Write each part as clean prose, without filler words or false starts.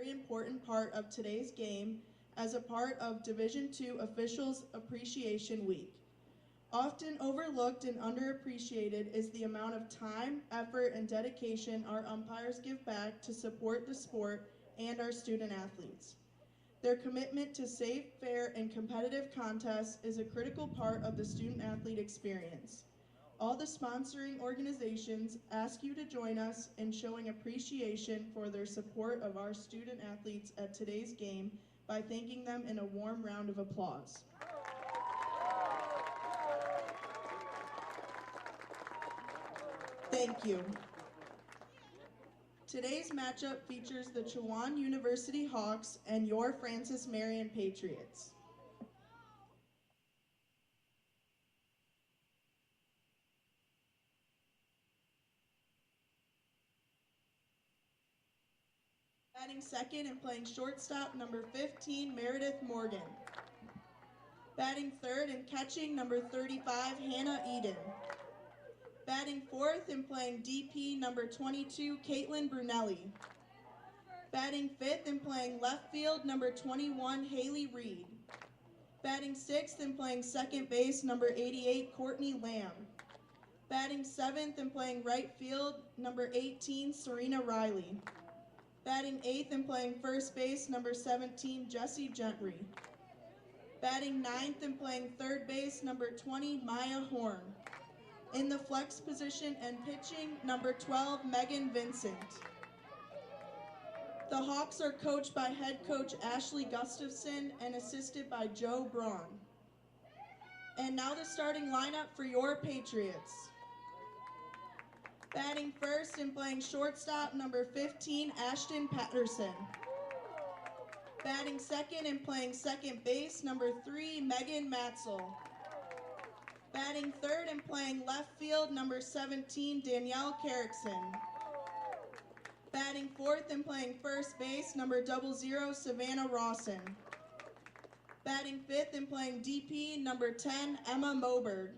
very important part of today's game as a part of Division II Officials Appreciation Week. Often overlooked and underappreciated is the amount of time, effort, and dedication our umpires give back to support the sport and our student athletes. Their commitment to safe, fair, and competitive contests is a critical part of the student-athlete experience. All the sponsoring organizations ask you to join us in showing appreciation for their support of our student-athletes at today's game by thanking them in a warm round of applause. Thank you. Today's matchup features the Chowan University Hawks and your Francis Marion Patriots. Batting second and playing shortstop, number 15, Meredith Morgan. Batting third and catching, number 35, Hannah Eden. Batting fourth and playing DP, number 22, Caitlin Brunelli. Batting fifth and playing left field, number 21, Haley Reed. Batting sixth and playing second base, number 88, Courtney Lamb. Batting seventh and playing right field, number 18, Serena Riley. Batting eighth and playing first base, number 17, Jessie Gentry. Batting ninth and playing third base, number 20, Maya Horn. In the flex position and pitching, number 12, Megan Vincent. The Hawks are coached by head coach Ashley Gustafson and assisted by Joe Braun. And now the starting lineup for your Patriots. Batting first and playing shortstop, number 15, Ashton Patterson. Batting second and playing second base, number 3, Megan Matzel. Batting third and playing left field, number 17, Danielle Carrickson. Batting fourth and playing first base, number 00, Savannah Rawson. Batting fifth and playing DP, number 10, Emma Moberg.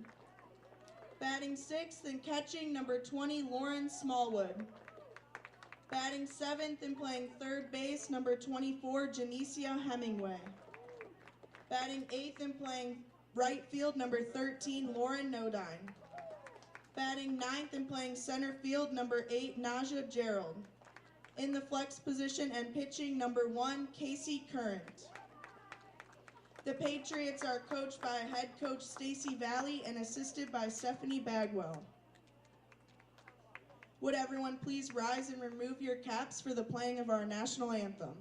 Batting sixth and catching, number 20, Lauren Smallwood. Batting seventh and playing third base, number 24, Janicia Hemingway. Batting eighth and playing right field, number 13, Lauren Nodine. Batting ninth and playing center field, number 8, Naja Gerald. In the flex position and pitching, number 1, Casey Current. The Patriots are coached by head coach Stacy Valley and assisted by Stephanie Bagwell. Would everyone please rise and remove your caps for the playing of our national anthem?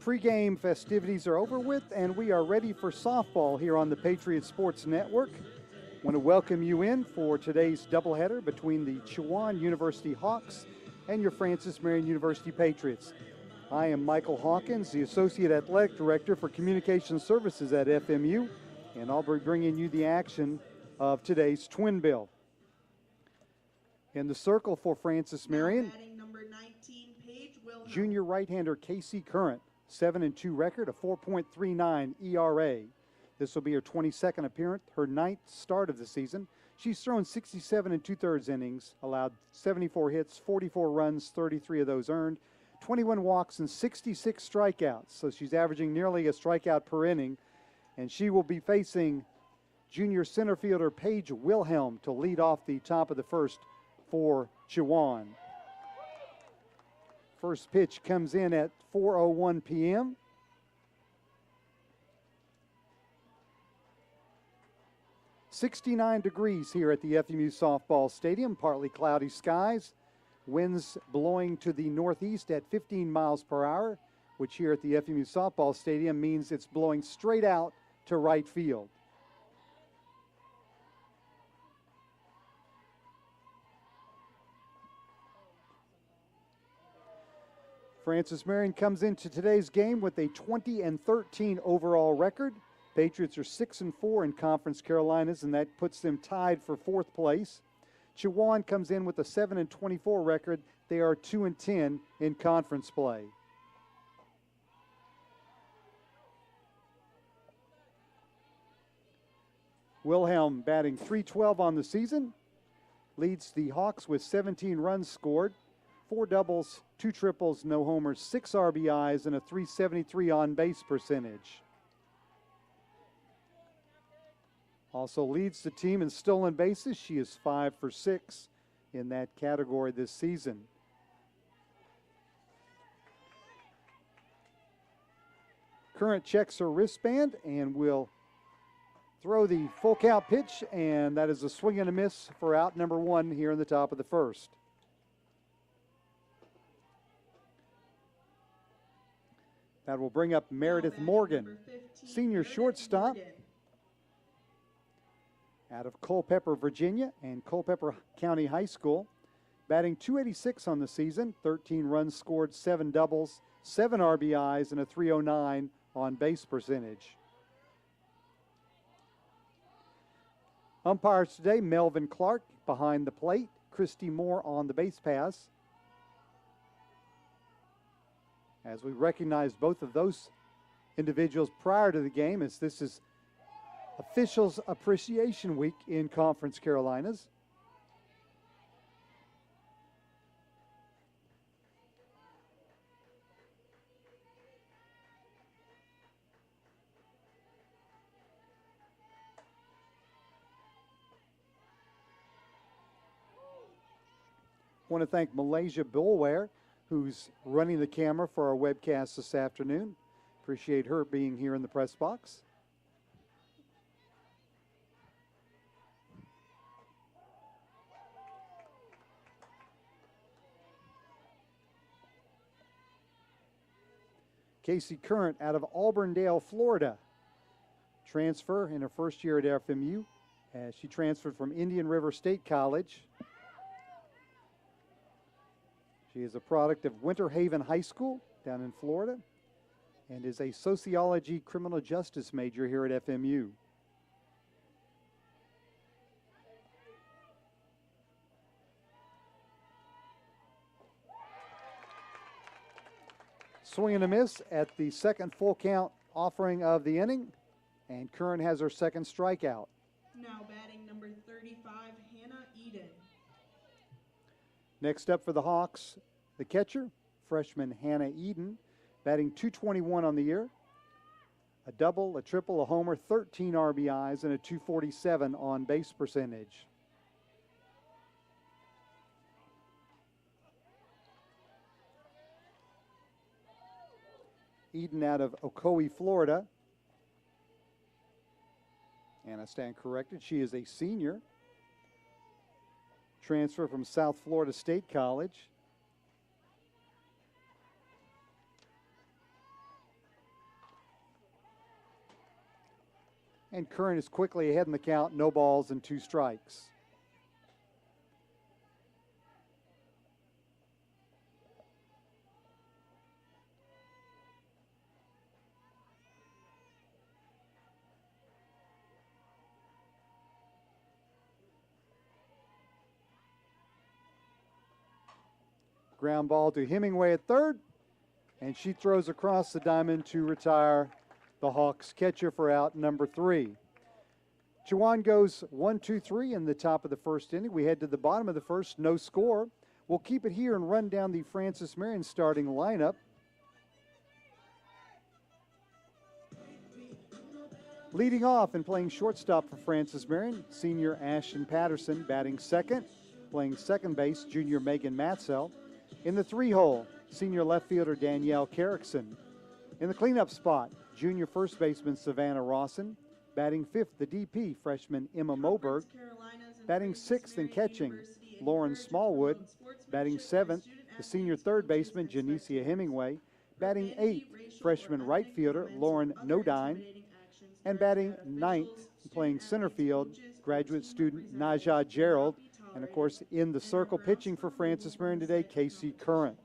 Pre-game festivities are over with, and we are ready for softball here on the Patriots Sports Network. I want to welcome you in for today's doubleheader between the Chowan University Hawks and your Francis Marion University Patriots. I am Michael Hawkins, the Associate Athletic Director for Communication Services at FMU, and I'll be bringing you the action of today's twin bill. In the circle for Francis Marion, Number 19, Paige Wilhelm. junior right-hander Casey Current, 7-2 record, a 4.39 ERA. This will be her 22nd appearance, her 9th start of the season. She's thrown 67 2/3 innings, allowed 74 hits, 44 runs, 33 of those earned, 21 walks, and 66 strikeouts. So she's averaging nearly a strikeout per inning. And she will be facing junior center fielder Paige Wilhelm to lead off the top of the first for Chowan. First pitch comes in at 4:01 p.m. .69 degrees here at the FMU softball stadium, partly cloudy skies. Winds blowing to the northeast at 15 miles per hour, which here at the FMU softball stadium means it's blowing straight out to right field. Francis Marion comes into today's game with a 20-13 overall record. Patriots are 6-4 in Conference Carolinas, and that puts them tied for 4th place. Chowan comes in with a 7-24 record. They are 2-10 in conference play. Wilhelm batting .312 on the season, leads the Hawks with 17 runs scored, 4 doubles, 2 triples, no homers, 6 RBIs, and a .373 on-base percentage. Also leads the team in stolen bases. She is 5 for 6 in that category this season. Current checks her wristband and will throw the full count pitch, and that is a swing and a miss for out number 1 here in the top of the first. That will bring up Meredith Morgan, senior shortstop out of Culpeper, Virginia, and Culpeper County High School. Batting .286 on the season, 13 runs scored, 7 doubles, 7 RBIs, and a .309 on base percentage. Umpires today, Melvin Clark behind the plate, Christy Moore on the base pass. As we recognize both of those individuals prior to the game, as this is Officials Appreciation Week in Conference Carolinas. I want to thank Malaysia Bulware, who's running the camera for our webcast this afternoon. Appreciate her being here in the press box. Casey Current out of Auburndale, Florida. Transfer in her first year at FMU, as she transferred from Indian River State College. She is a product of Winter Haven High School down in Florida and is a sociology criminal justice major here at FMU. Swing and a miss at the second full count offering of the inning, and Curran has her second strikeout. Now batting number 35, Hannah Eden. Next up for the Hawks, the catcher, freshman Hannah Eden, batting .221 on the year. A double, a triple, a homer, 13 RBIs, and a .247 on base percentage. Eden out of Ocoee, Florida. And I stand corrected, she is a senior. Transfer from South Florida State College. And Curran is quickly ahead in the count, no balls and 2 strikes. Ground ball to Hemingway at third, and she throws across the diamond to retire the Hawks catcher for out number 3. Chowan goes 1-2-3 in the top of the first inning. We head to the bottom of the first, no score. We'll keep it here and run down the Francis Marion starting lineup. Leading off and playing shortstop for Francis Marion, senior Ashton Patterson. Batting second, playing second base, junior Megan Matzel. In the 3-hole, senior left fielder Danielle Carrickson. In the cleanup spot, junior first baseman Savannah Rawson. Batting fifth, the DP, freshman Emma Moberg. Batting sixth and catching, Lauren Smallwood. Batting seventh, the senior third baseman Janicia Hemingway. Batting eighth, freshman right fielder Lauren Nodine. And batting ninth, playing center field, graduate student Najah Gerald. And of course, in the circle pitching for Francis Marion today, Casey Curran.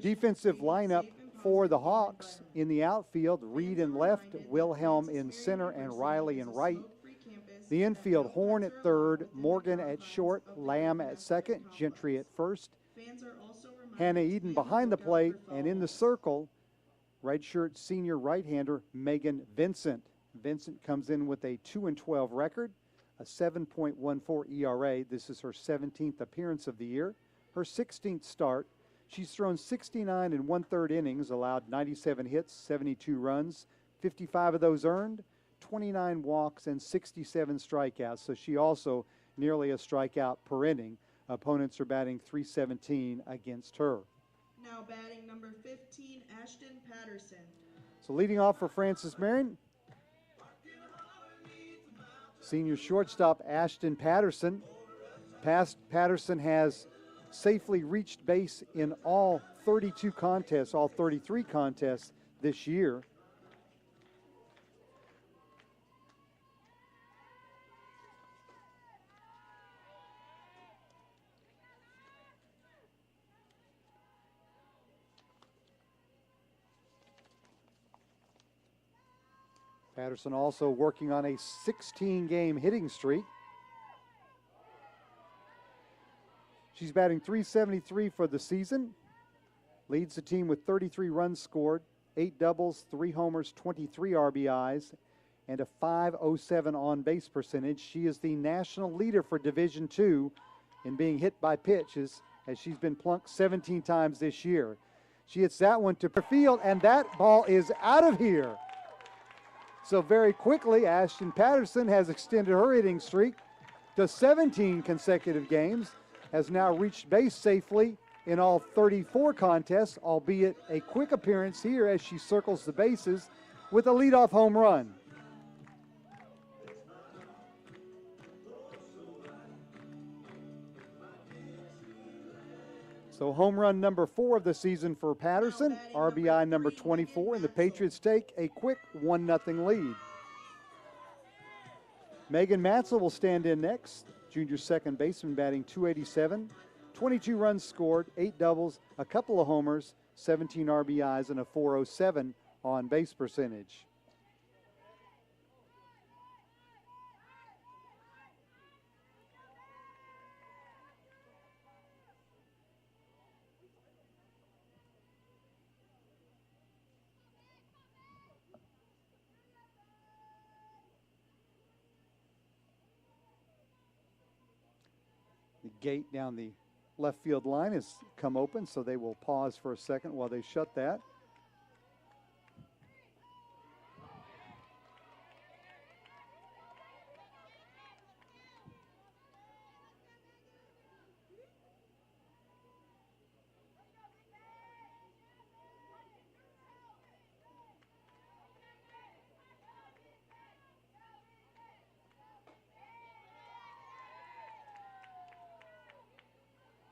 Defensive lineup for the Hawks: in the outfield, Reed in left, Wilhelm in center, and Riley in right. The infield, Horn at third, Morgan at short, Lamb at second, Gentry at first. Hannah Eden behind the plate, and in the circle, redshirt senior right-hander Megan Vincent. Vincent comes in with a 2-12 record, a 7.14 ERA. This is her 17th appearance of the year, her 16th start. She's thrown 69 1/3 innings, allowed 97 hits, 72 runs, 55 of those earned, 29 walks, and 67 strikeouts. So she also nearly a strikeout per inning. Opponents are batting .317 against her. Now batting number 15, Ashton Patterson. So leading off for Francis Marion, senior shortstop Ashton Patterson. Patterson has safely reached base in all 32 contests, all 33 contests this year. Patterson also working on a 16-game hitting streak. She's batting .373 for the season. Leads the team with 33 runs scored, 8 doubles, 3 homers, 23 RBIs, and a .507 on-base percentage. She is the national leader for Division II in being hit by pitches, as she's been plunked 17 times this year. She hits that one to field, and that ball is out of here. So very quickly, Ashton Patterson has extended her hitting streak to 17 consecutive games, has now reached base safely in all 34 contests, albeit a quick appearance here as she circles the bases with a leadoff home run. So home run number 4 of the season for Patterson, RBI number 24, and the Patriots take a quick 1-0 lead. Megan Matzel will stand in next, junior second baseman, batting .287, 22 runs scored, 8 doubles, a couple of homers, 17 RBIs, and a .407 on-base percentage. The gate down the left field line has come open, so they will pause for a second while they shut that.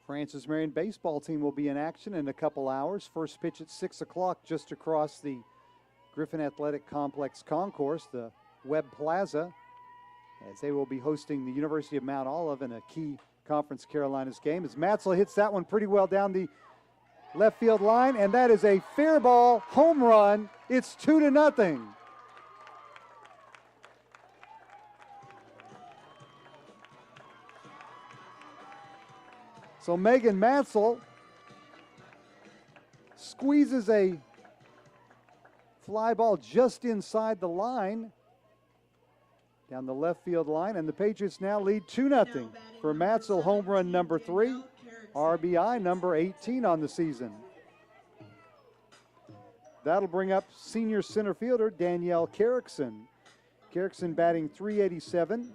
Francis Marion baseball team will be in action in a couple hours. First pitch at 6 o'clock just across the Griffin Athletic Complex Concourse, the Webb Plaza, as they will be hosting the University of Mount Olive in a key Conference Carolinas game. As Matzel hits that one pretty well down the left field line, and that is a fair ball home run. It's 2-0. So Megan Matzel squeezes a fly ball just inside the line, down the left field line, and the Patriots now lead 2-0 for Matzel, home run number 3, RBI number 18 on the season. That'll bring up senior center fielder Danielle Carrickson. Carrickson batting .387,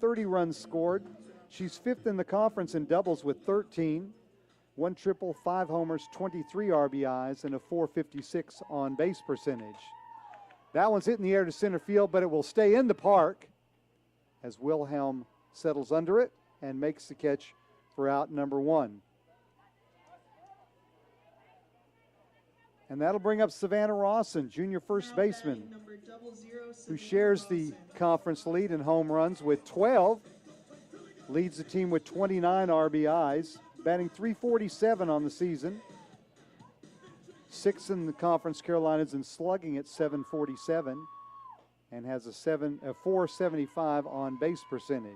30 runs scored. She's 5th in the conference in doubles with 13, 1 triple, 5 homers, 23 RBIs, and a .456 on base percentage. That one's hit in the air to center field, but it will stay in the park as Wilhelm settles under it and makes the catch for out number 1. And that'll bring up Savannah Rawson, junior first baseman, who shares the conference lead in home runs with 12, leads the team with 29 RBIs, batting .347 on the season, 6th in the Conference Carolinas in slugging at .747, and has a .475 on base percentage.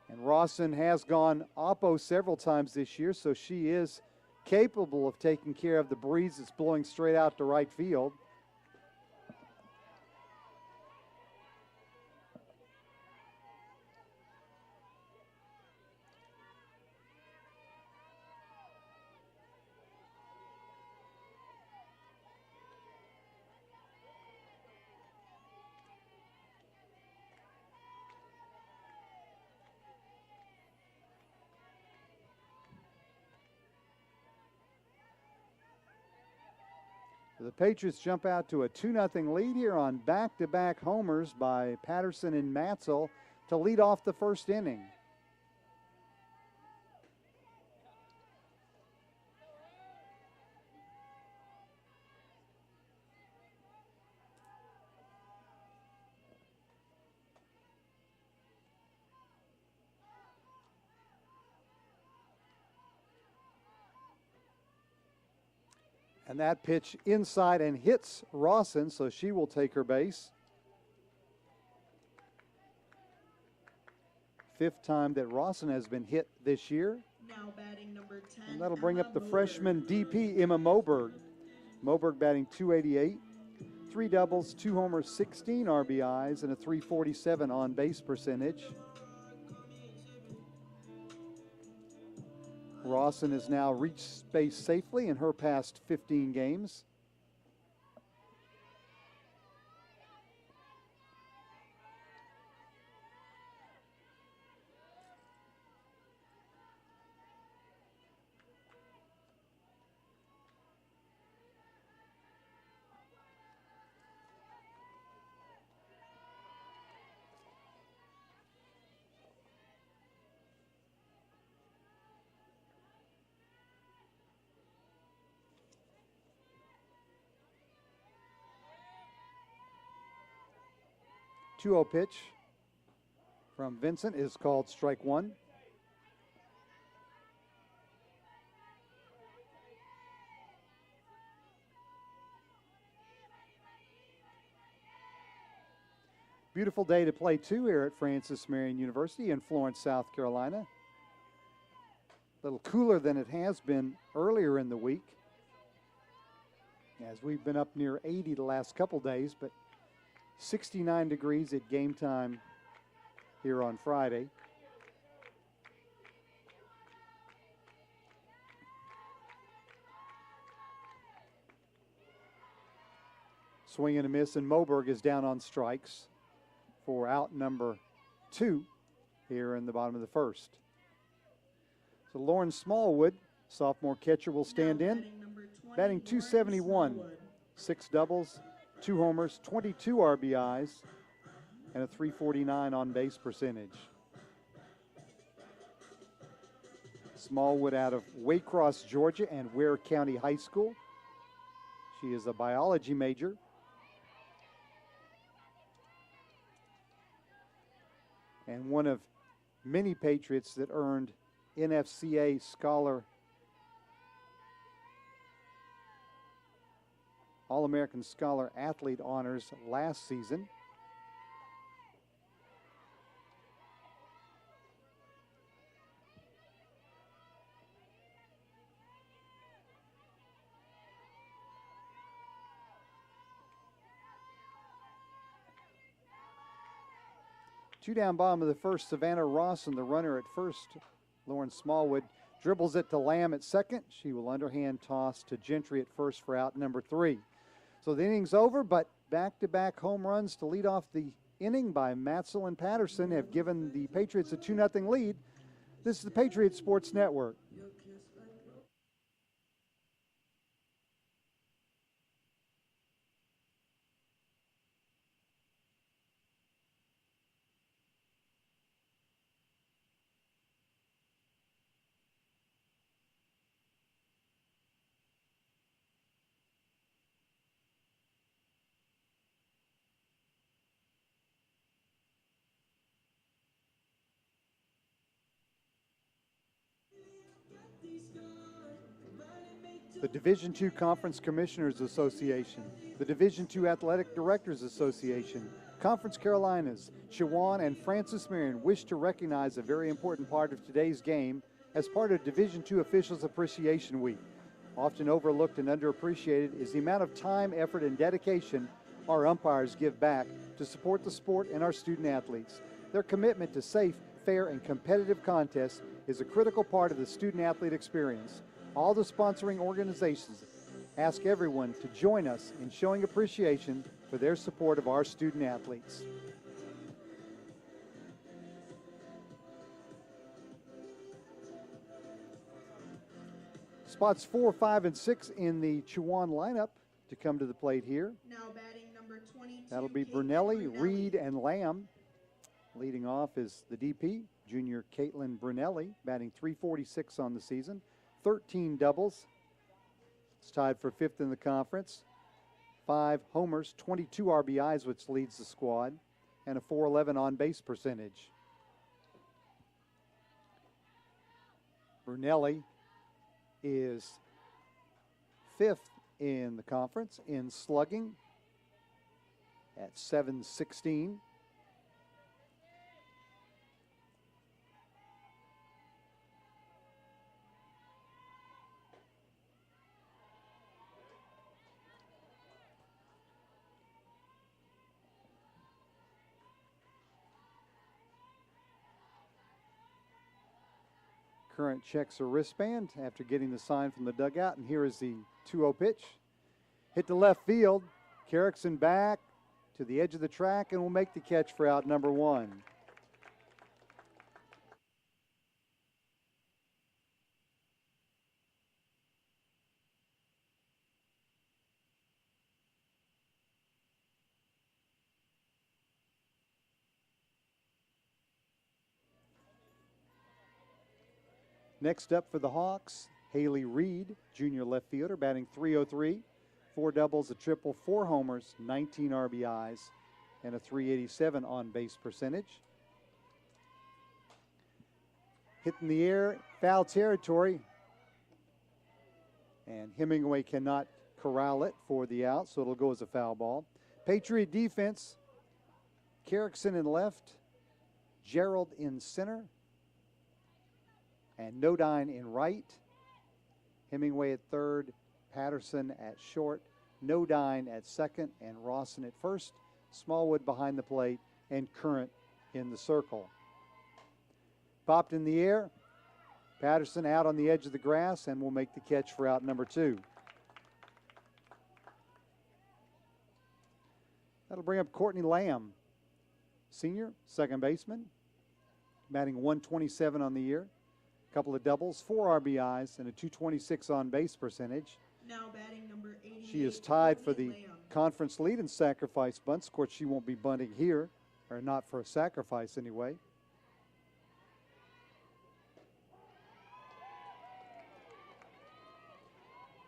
And Rawson has gone oppo several times this year, so she is capable of taking care of the breeze that's blowing straight out to right field. The Patriots jump out to a 2-0 lead here on back-to-back homers by Patterson and Matzel to lead off the first inning. And that pitch inside and hits Rawson, so she will take her base. 5th time that Rawson has been hit this year. Now batting number 10. And that'll bring up the freshman DP, Emma Moberg. Moberg batting .288, 3 doubles, 2 homers, 16 RBIs, and a .347 on base percentage. Rawson has now reached base safely in her past 15 games. .2-0 pitch from Vincent is called strike 1. Beautiful day to play too here at Francis Marion University in Florence, South Carolina. A little cooler than it has been earlier in the week, as we've been up near 80 the last couple days, but 69 degrees at game time here on Friday. Swing and a miss, and Moberg is down on strikes for out number 2 here in the bottom of the first. So Lauren Smallwood, sophomore catcher, will stand in. Batting .271, 6 doubles, 2 homers, 22 RBIs, and a .349 on base percentage. Smallwood out of Waycross, Georgia, and Ware County High School. She is a biology major. And one of many Patriots that earned NFCA Scholar, All-American Scholar Athlete honors last season. Two down bottom of the first, Savannah Rawson, the runner at first. Lauren Smallwood dribbles it to Lamb at second. She will underhand toss to Gentry at first for out number 3. So the inning's over, but back-to-back home runs to lead off the inning by Matzel and Patterson have given the Patriots a 2-0 lead. This is the Patriot Sports Network. The Division II Conference Commissioners Association, the Division II Athletic Directors Association, Conference Carolinas, Chowan, and Francis Marion wish to recognize a very important part of today's game as part of Division II Officials Appreciation Week. Often overlooked and underappreciated is the amount of time, effort, and dedication our umpires give back to support the sport and our student athletes. Their commitment to safe, fair, and competitive contests is a critical part of the student-athlete experience. All the sponsoring organizations ask everyone to join us in showing appreciation for their support of our student athletes. Spots 4, 5, and 6 in the Chowan lineup to come to the plate here. Now batting number 22. That'll be Brunelli, Reed, and Lamb. Leading off is the DP, junior Caitlin Brunelli, batting .346 on the season. 13 doubles. It's tied for 5th in the conference. 5 homers, 22 RBIs, which leads the squad, and a .411 on-base percentage. Brunelli is 5th in the conference in slugging at .716. Current checks her wristband after getting the sign from the dugout, and here is the 2-0 pitch. Hit to left field. Carrickson back to the edge of the track and will make the catch for out number 1. Next up for the Hawks, Haley Reed, junior left fielder, batting .303. 4 doubles, a triple, 4 homers, 19 RBIs, and a .387 on-base percentage. Hit in the air, foul territory, and Hemingway cannot corral it for the out, so it'll go as a foul ball. Patriot defense, Carrickson in left, Gerald in center, and Nodine in right. Hemingway at third, Patterson at short, Nodine at second, and Rawson at first. Smallwood behind the plate, and Current in the circle. Popped in the air. Patterson out on the edge of the grass and will make the catch for out number 2. That'll bring up Courtney Lamb, senior, second baseman, batting .127 on the year. Couple of doubles, 4 RBIs, and a .226 on-base percentage. Now batting number 88. She is tied for the conference lead in sacrifice bunts. Of course, she won't be bunting here, or not for a sacrifice anyway.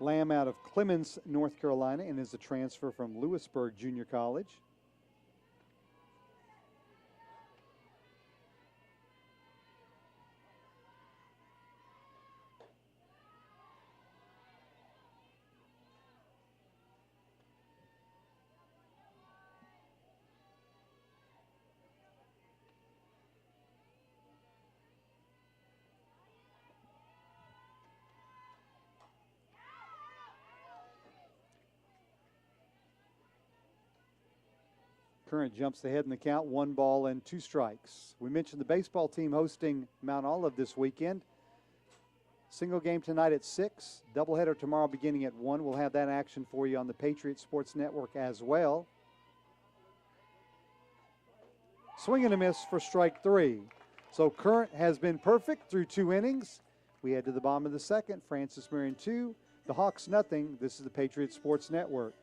Lamb out of Clemens, North Carolina, and is a transfer from Lewisburg Junior College. Current jumps ahead in the count, 1 ball and 2 strikes. We mentioned the baseball team hosting Mount Olive this weekend. Single game tonight at 6, doubleheader tomorrow beginning at 1. We'll have that action for you on the Patriots Sports Network as well. Swing and a miss for strike 3. So Current has been perfect through 2 innings. We head to the bottom of the second. Francis Marion 2, the Hawks nothing. This is the Patriots Sports Network.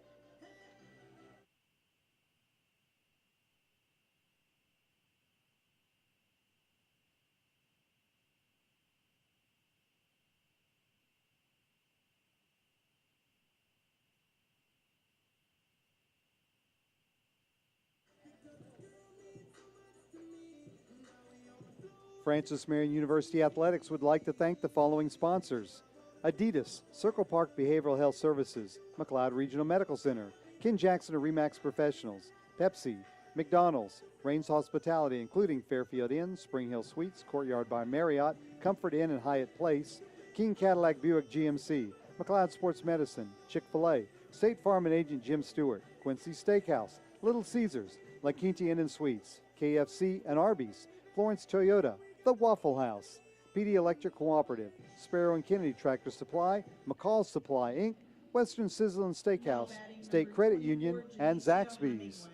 Francis Marion University Athletics would like to thank the following sponsors: Adidas, Circle Park Behavioral Health Services, McLeod Regional Medical Center, Ken Jackson of Remax Professionals, Pepsi, McDonald's, Rains Hospitality, including Fairfield Inn, Spring Hill Suites, Courtyard by Marriott, Comfort Inn and Hyatt Place, King Cadillac Buick GMC, McLeod Sports Medicine, Chick-fil-A, State Farm and Agent Jim Stewart, Quincy Steakhouse, Little Caesars, La Quinta Inn and Suites, KFC and Arby's, Florence Toyota, The Waffle House, PD Electric Cooperative, Sparrow and Kennedy Tractor Supply, McCall's Supply, Inc., Western Sizzle and Steakhouse, State Credit Union, and Zaxby's.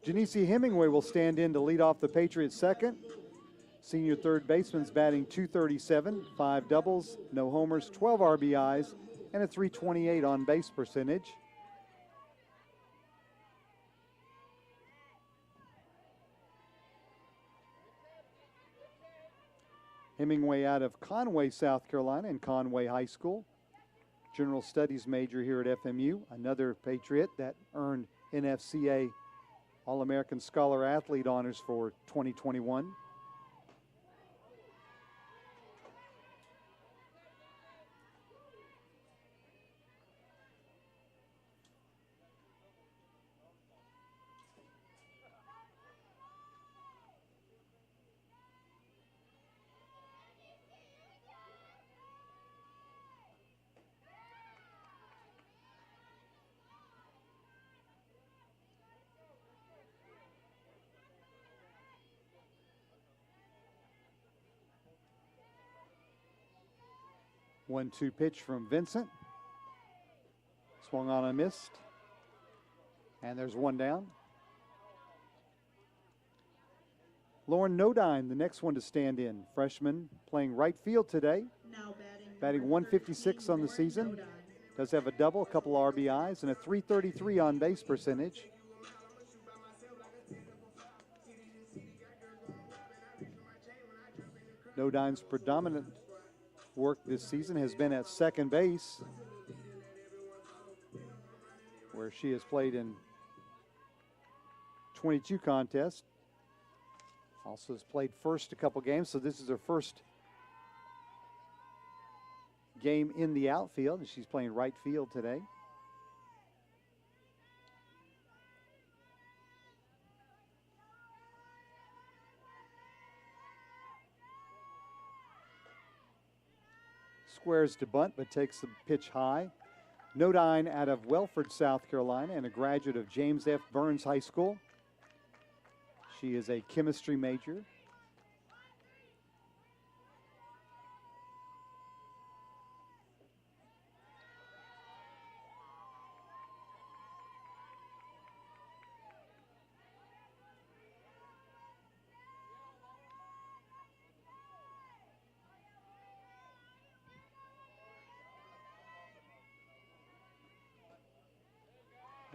Janice Hemingway will stand in to lead off the Patriots second. Senior third baseman's batting .237, 5 doubles, no homers, 12 RBIs, and a .328 on base percentage. Hemingway out of Conway, South Carolina, and Conway High School. General Studies major here at FMU. Another Patriot that earned NFCA All-American Scholar Athlete honors for 2021. One-two pitch from Vincent. Swung on and missed. And there's one down. Lauren Nodine, the next one to stand in. Freshman playing right field today. Now batting 156 on the season. Does have a double, a couple RBIs, and a .333 on base percentage. Nodine's predominant work this season has been at second base, where she has played in 22 contests. Also has played first a couple games, so this is her first game in the outfield, and she's playing right field today. Squares to bunt, but takes the pitch high. Nodine out of Welford, South Carolina, and a graduate of James F. Burns High School. She is a chemistry major.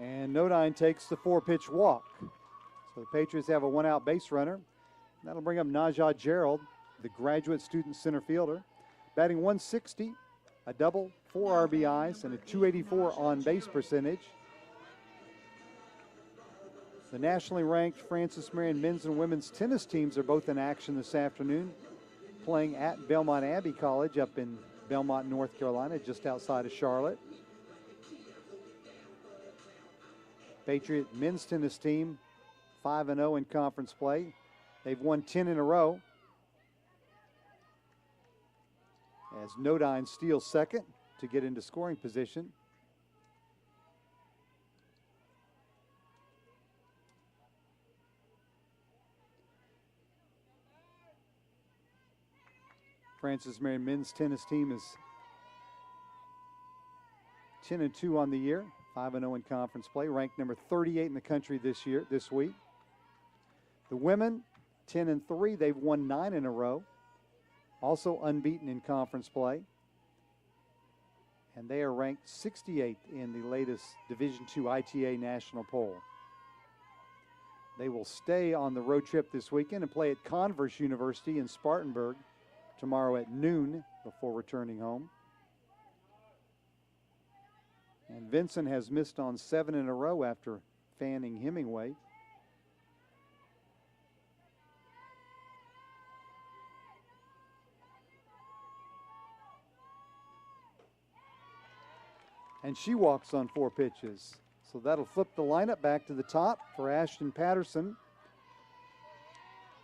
And Nodine takes the 4-pitch walk. So the Patriots have a 1-out base runner. That'll bring up Najah Gerald, the graduate student center fielder. batting 160, a double, 4 RBIs, and a 284 on-base percentage. The nationally ranked Francis Marion men's and women's tennis teams are both in action this afternoon, playing at Belmont Abbey College up in Belmont, North Carolina, just outside of Charlotte. Patriot men's tennis team 5-0 in conference play. They've won 10 in a row. As Nodine steals second to get into scoring position. Francis Marion men's tennis team is 10-2 on the year, 5-0 in conference play, ranked number 38 in the country this week. The women, 10-3, they've won 9 in a row, also unbeaten in conference play. And they are ranked 68th in the latest Division II ITA national poll. They will stay on the road trip this weekend and play at Converse University in Spartanburg tomorrow at noon before returning home. And Vincent has missed on 7 in a row after fanning Hemingway. And she walks on 4 pitches. So that'll flip the lineup back to the top for Ashton Patterson,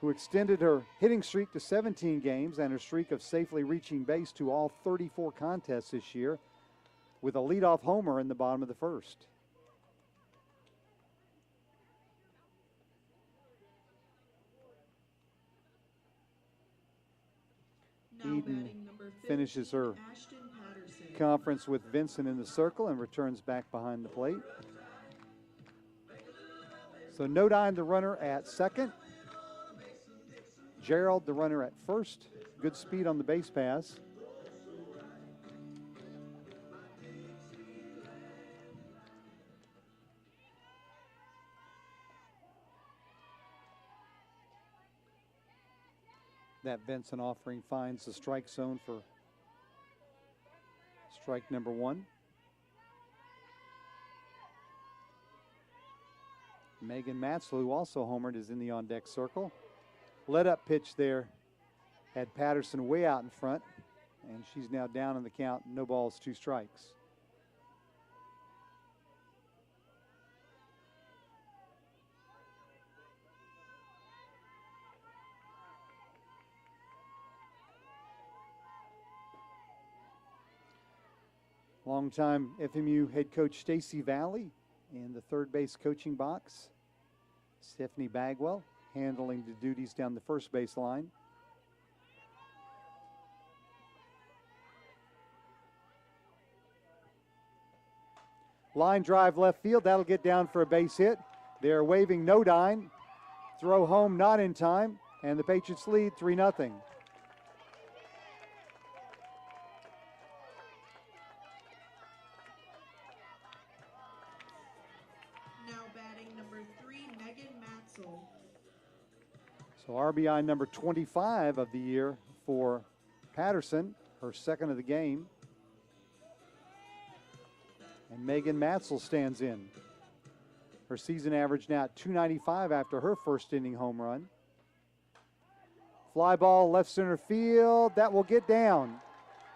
who extended her hitting streak to 17 games and her streak of safely reaching base to all 34 contests this year, with a leadoff homer in the bottom of the first. Eden finishes her conference with Vincent in the circle and returns back behind the plate. So Nodine, the runner at second. Gerald, the runner at first. Good speed on the base pass. That Vincent offering finds the strike zone for strike number 1. Megan Matzler, who also homered, is in the on-deck circle. Let-up pitch there had Patterson way out in front, and she's now down in the count. No balls, 2 strikes. Longtime FMU head coach Stacy Valley in the third base coaching box. Stephanie Bagwell handling the duties down the first base line. Line drive left field, that'll get down for a base hit. They're waving Nodine. Throw home not in time, and the Patriots lead 3-0. So RBI number 25 of the year for Patterson, her second of the game. And Megan Matzel stands in. Her season average now at .295 after her first inning home run. Fly ball left center field. That will get down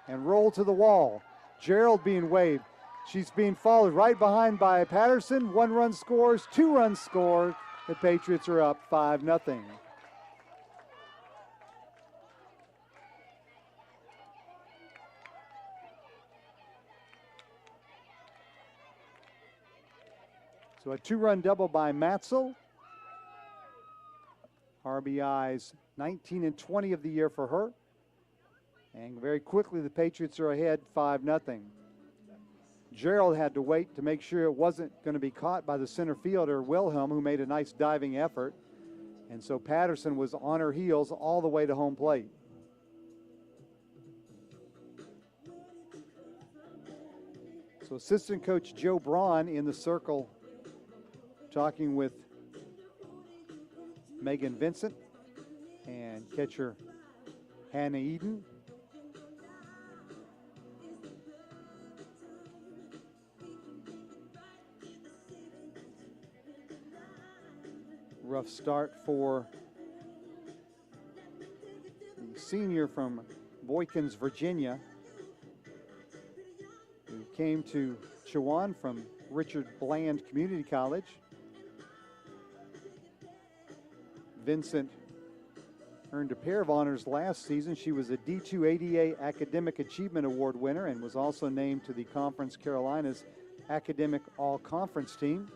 and roll to the wall. Gerald being waved. She's being followed right behind by Patterson. 1 run scores, 2 runs scored. The Patriots are up 5-0. So a 2-run double by Matzel. RBIs 19 and 20 of the year for her. And very quickly the Patriots are ahead 5-0. Gerald had to wait to make sure it wasn't going to be caught by the center fielder, Wilhelm, who made a nice diving effort. And so Patterson was on her heels all the way to home plate. So assistant coach Joe Braun in the circle talking with Megan Vincent and catcher Hannah Eden. Rough start for the senior from Boykins, Virginia, who came to Chowan from Richard Bland Community College. Vincent earned a pair of honors last season. She was a D2 ADA Academic Achievement Award winner and was also named to the Conference Carolinas Academic All-Conference team.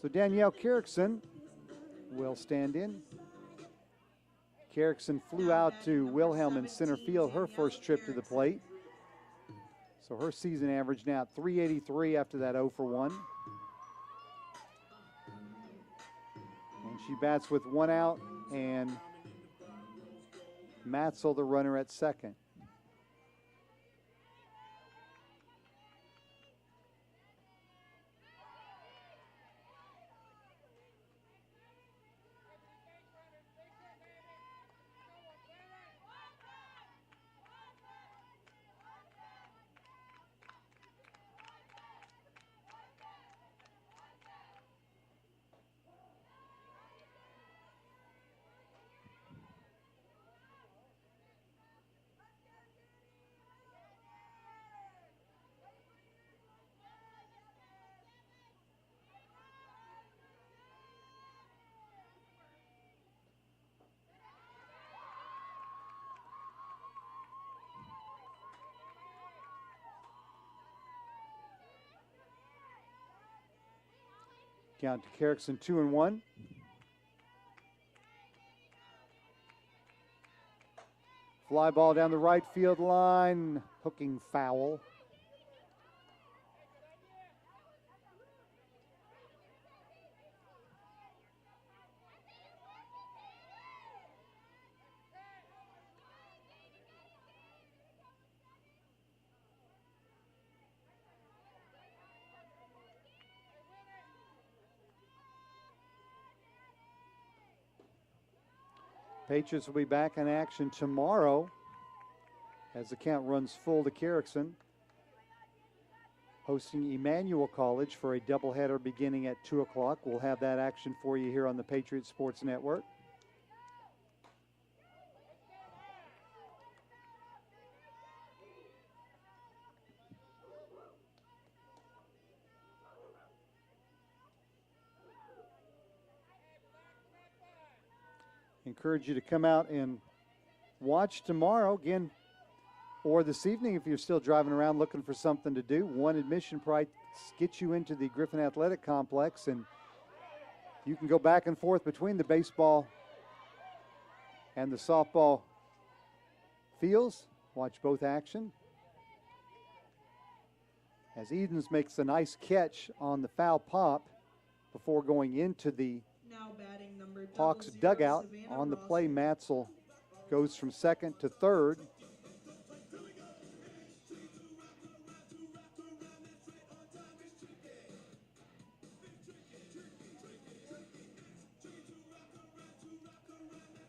So Danielle Carrickson will stand in. Carrickson flew out to Wilhelm in center field her first trip to the plate. So her season average now at .383 after that 0 for 1. And she bats with 1 out, and Matzel, the runner, at second. Count to Carrickson, 2-1. Fly ball down the right field line, hooking foul. Patriots will be back in action tomorrow as the count runs full to Carrickson, hosting Emmanuel College for a doubleheader beginning at 2 o'clock. We'll have that action for you here on the Patriot Sports Network. Encourage you to come out and watch tomorrow again, or this evening if you're still driving around looking for something to do. One admission price gets you into the Griffin Athletic Complex, and you can go back and forth between the baseball and the softball fields. Watch both action. As Edens makes a nice catch on the foul pop before going into the Now batting number Hawks 00, dugout. Savannah On the Rawson. play, Matzel goes from second to third.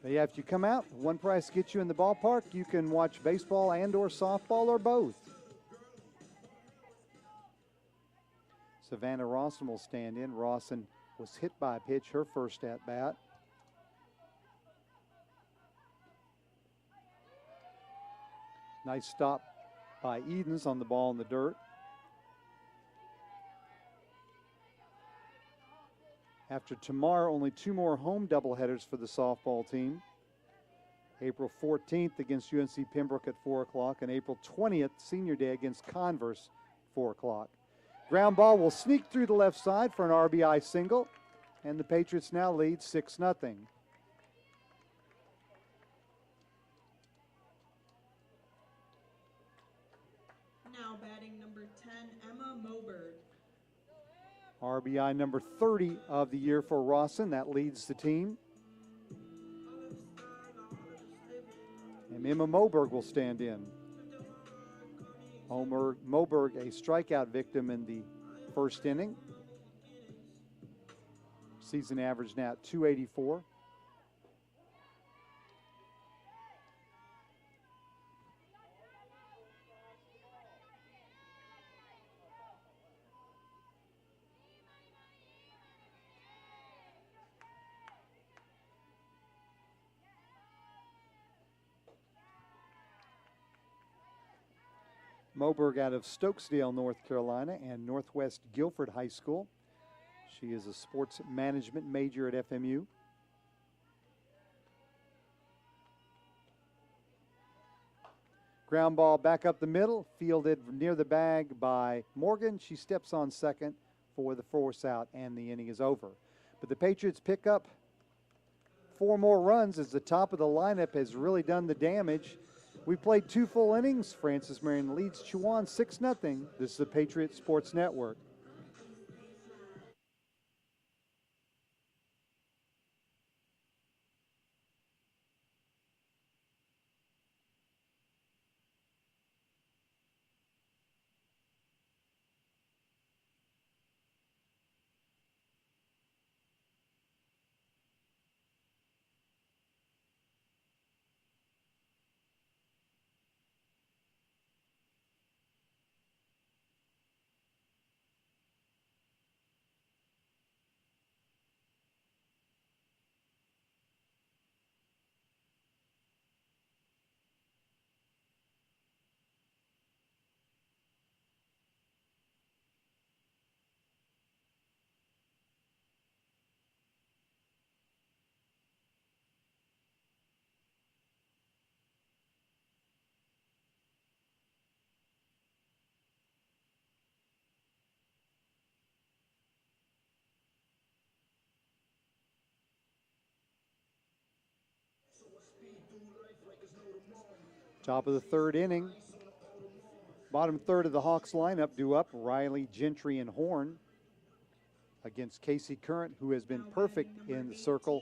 But yeah, if you come out, one price gets you in the ballpark. You can watch baseball and or softball or both. Savannah Rawson will stand in. Rawson was hit by a pitch her first at bat. Nice stop by Edens on the ball in the dirt. After tomorrow, only 2 more home doubleheaders for the softball team. April 14th against UNC Pembroke at 4 o'clock, and April 20th, Senior Day, against Converse, 4 o'clock. Ground ball will sneak through the left side for an RBI single, and the Patriots now lead 6-0. Now batting number 10, Emma Moberg. RBI number 30 of the year for Rawson. That leads the team. And Emma Moberg will stand in. Moberg, a strikeout victim in the first inning. Season average now at .284. Moberg out of Stokesdale, North Carolina, and Northwest Guilford High School. She is a sports management major at FMU. Ground ball back up the middle, fielded near the bag by Morgan. She steps on second for the force out, and the inning is over. But the Patriots pick up 4 more runs as the top of the lineup has really done the damage. We played 2 full innings. Francis Marion leads Chowan 6-0. This is the Patriot Sports Network. Top of the 3rd inning. Bottom third of the Hawks lineup due up. Riley, Gentry, and Horn against Casey Current, who has been perfect in the circle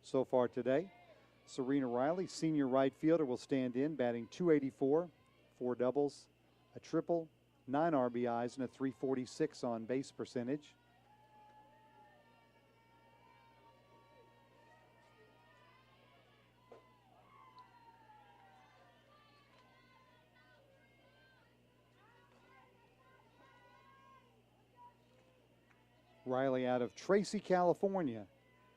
so far today. Serena Riley, senior right fielder, will stand in, batting .284, 4 doubles, a triple, 9 RBIs, and a .346 on base percentage. Riley out of Tracy, California,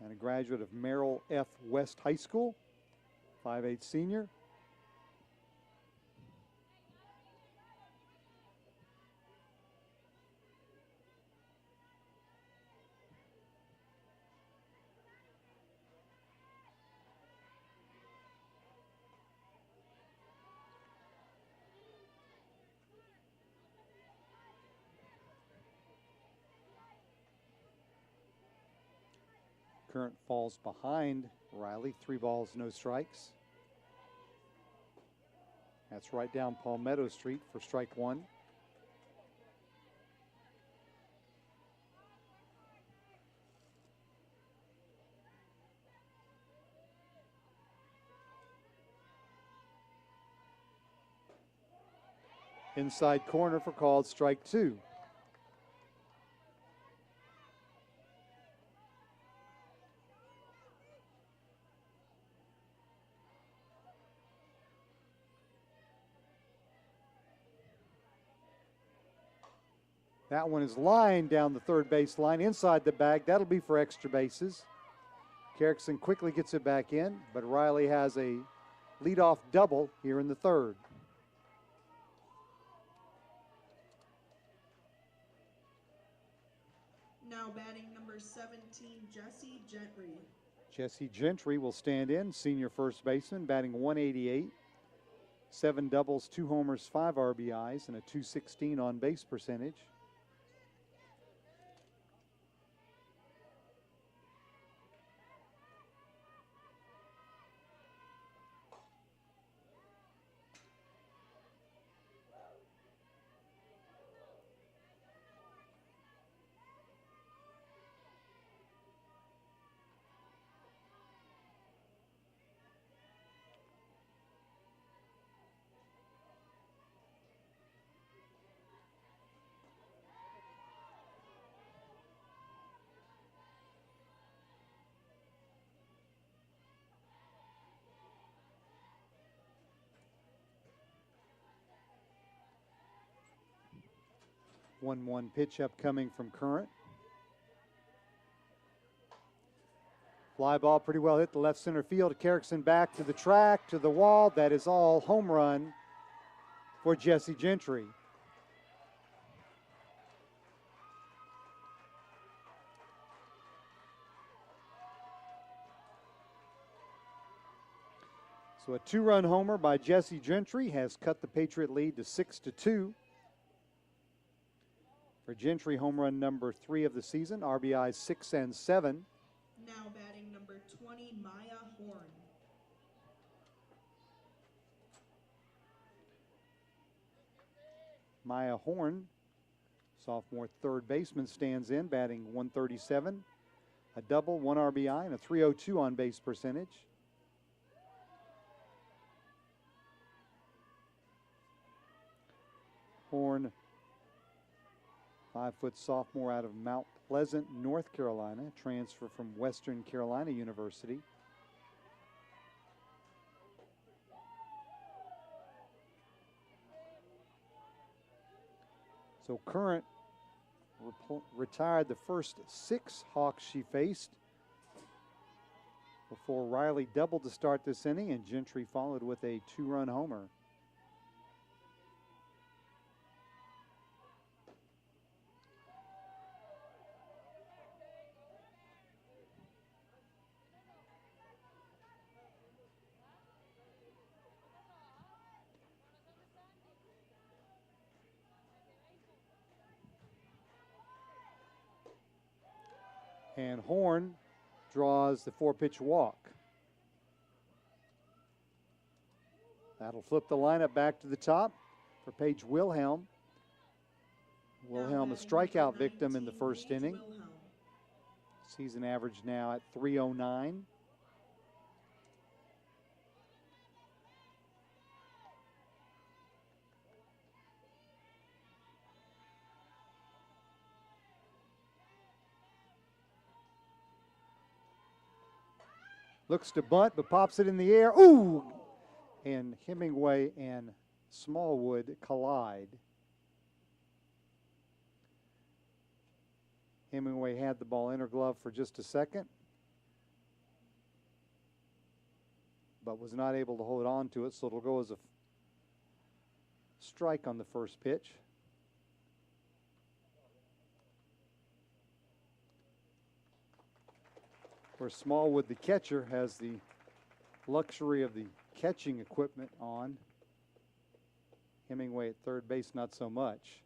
and a graduate of Merrill F. West High School, 5'8" senior. Current falls behind Riley, 3 balls, no strikes. That's right down Palmetto Street for strike 1. Inside corner for called strike 2. That one is lined down the 3rd base line inside the bag. That'll be for extra bases. Carrickson quickly gets it back in, but Riley has a leadoff double here in the 3rd. Now batting number 17, Jesse Gentry. Jesse Gentry will stand in, senior first baseman, batting .188, 7 doubles, 2 homers, 5 RBIs, and a .216 on base percentage. One pitch upcoming from Current. Fly ball pretty well hit the left center field. Carrickson back to the track, to the wall. That is all home run for for Jessie Gentry. So a 2-run homer by Jessie Gentry has cut the Patriot lead to 6-2. For Gentry, home run number 3 of the season, RBIs 6 and 7. Now batting number 20, Maya Horn. Maya Horn, sophomore third baseman, stands in, batting 137, a double, 1 RBI, and a .302 on base percentage. Horn, 5-foot sophomore out of Mount Pleasant, North Carolina, transfer from Western Carolina University. So Current retired the first 6 Hawks she faced before Riley doubled to start this inning, and Gentry followed with a 2-run homer. And Horn draws the 4-pitch walk. That'll flip the lineup back to the top for Paige Wilhelm. Wilhelm, a strikeout victim in the first inning. Season average now at .309. Looks to bunt, but pops it in the air. Ooh! And Hemingway and Smallwood collide. Hemingway had the ball in her glove for just a second, but was not able to hold on to it, so it'll go as a strike on the first pitch. Where Smallwood, the catcher, has the luxury of the catching equipment on. Hemingway at third base, not so much.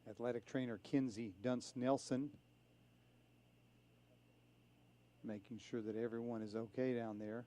Athletic trainer Kinsey Dunce-Nelson making sure that everyone is okay down there.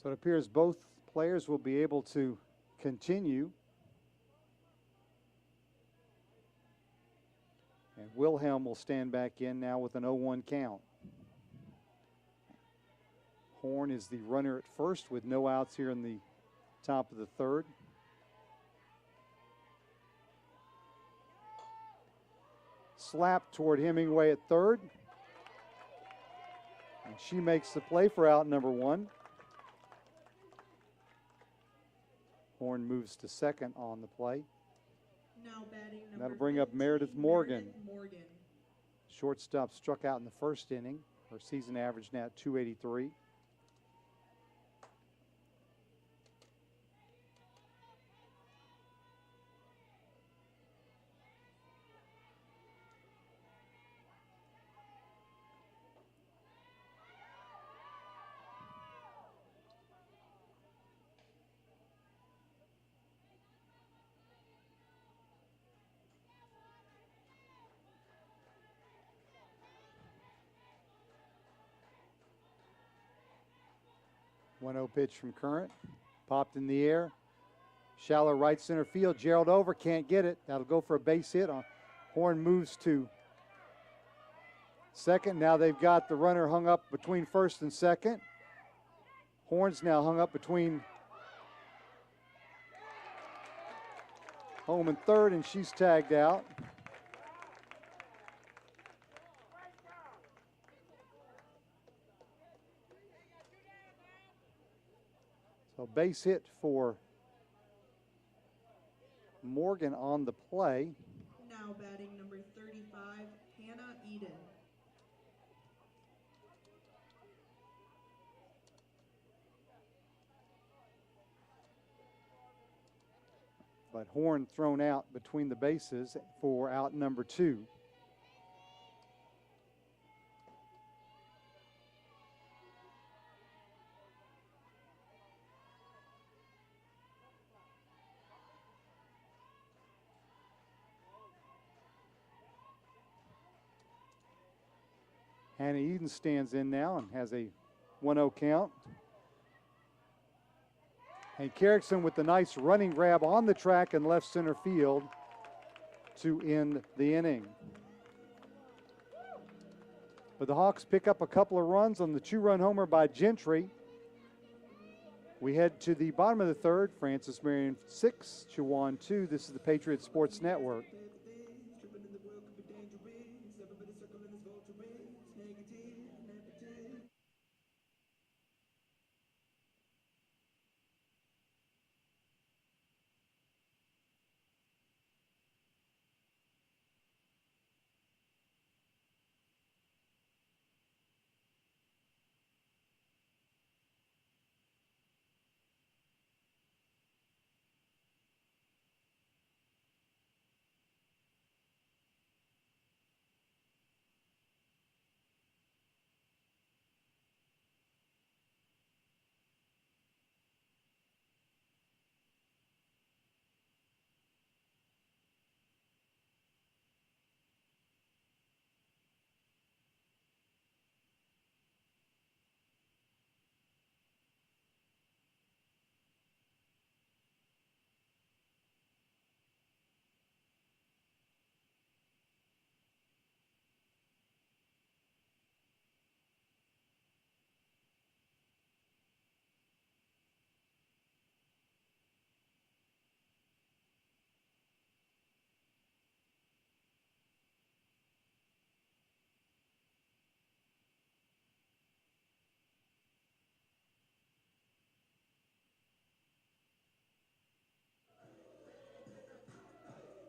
So it appears both players will be able to continue. And Wilhelm will stand back in now with an 0-1 count. Horn is the runner at first with no outs here in the top of the third. Slap toward Hemingway at third. And she makes the play for out number 1. Horn moves to second on the play. Now batting number That'll bring up 15, Meredith Morgan. Morgan. Shortstop struck out in the first inning. Her season average now at .283. 1-0 pitch from Current. Popped in the air. Shallow right center field. Gerald over, can't get it. That'll go for a base hit. Horn moves to second. Now they've got the runner hung up between first and second. Horn's now hung up between home and third, and she's tagged out. So base hit for Morgan on the play. Now batting number 35, Hannah Eden. But Horn thrown out between the bases for out number 2. Hannah Eden stands in now and has a 1-0 count. And Carrickson with the nice running grab on the track in left center field to end the inning. But the Hawks pick up a couple of runs on the 2-run homer by Gentry. We head to the bottom of the third. Francis Marion 6, Chowan 2. This is the Patriots Sports Network.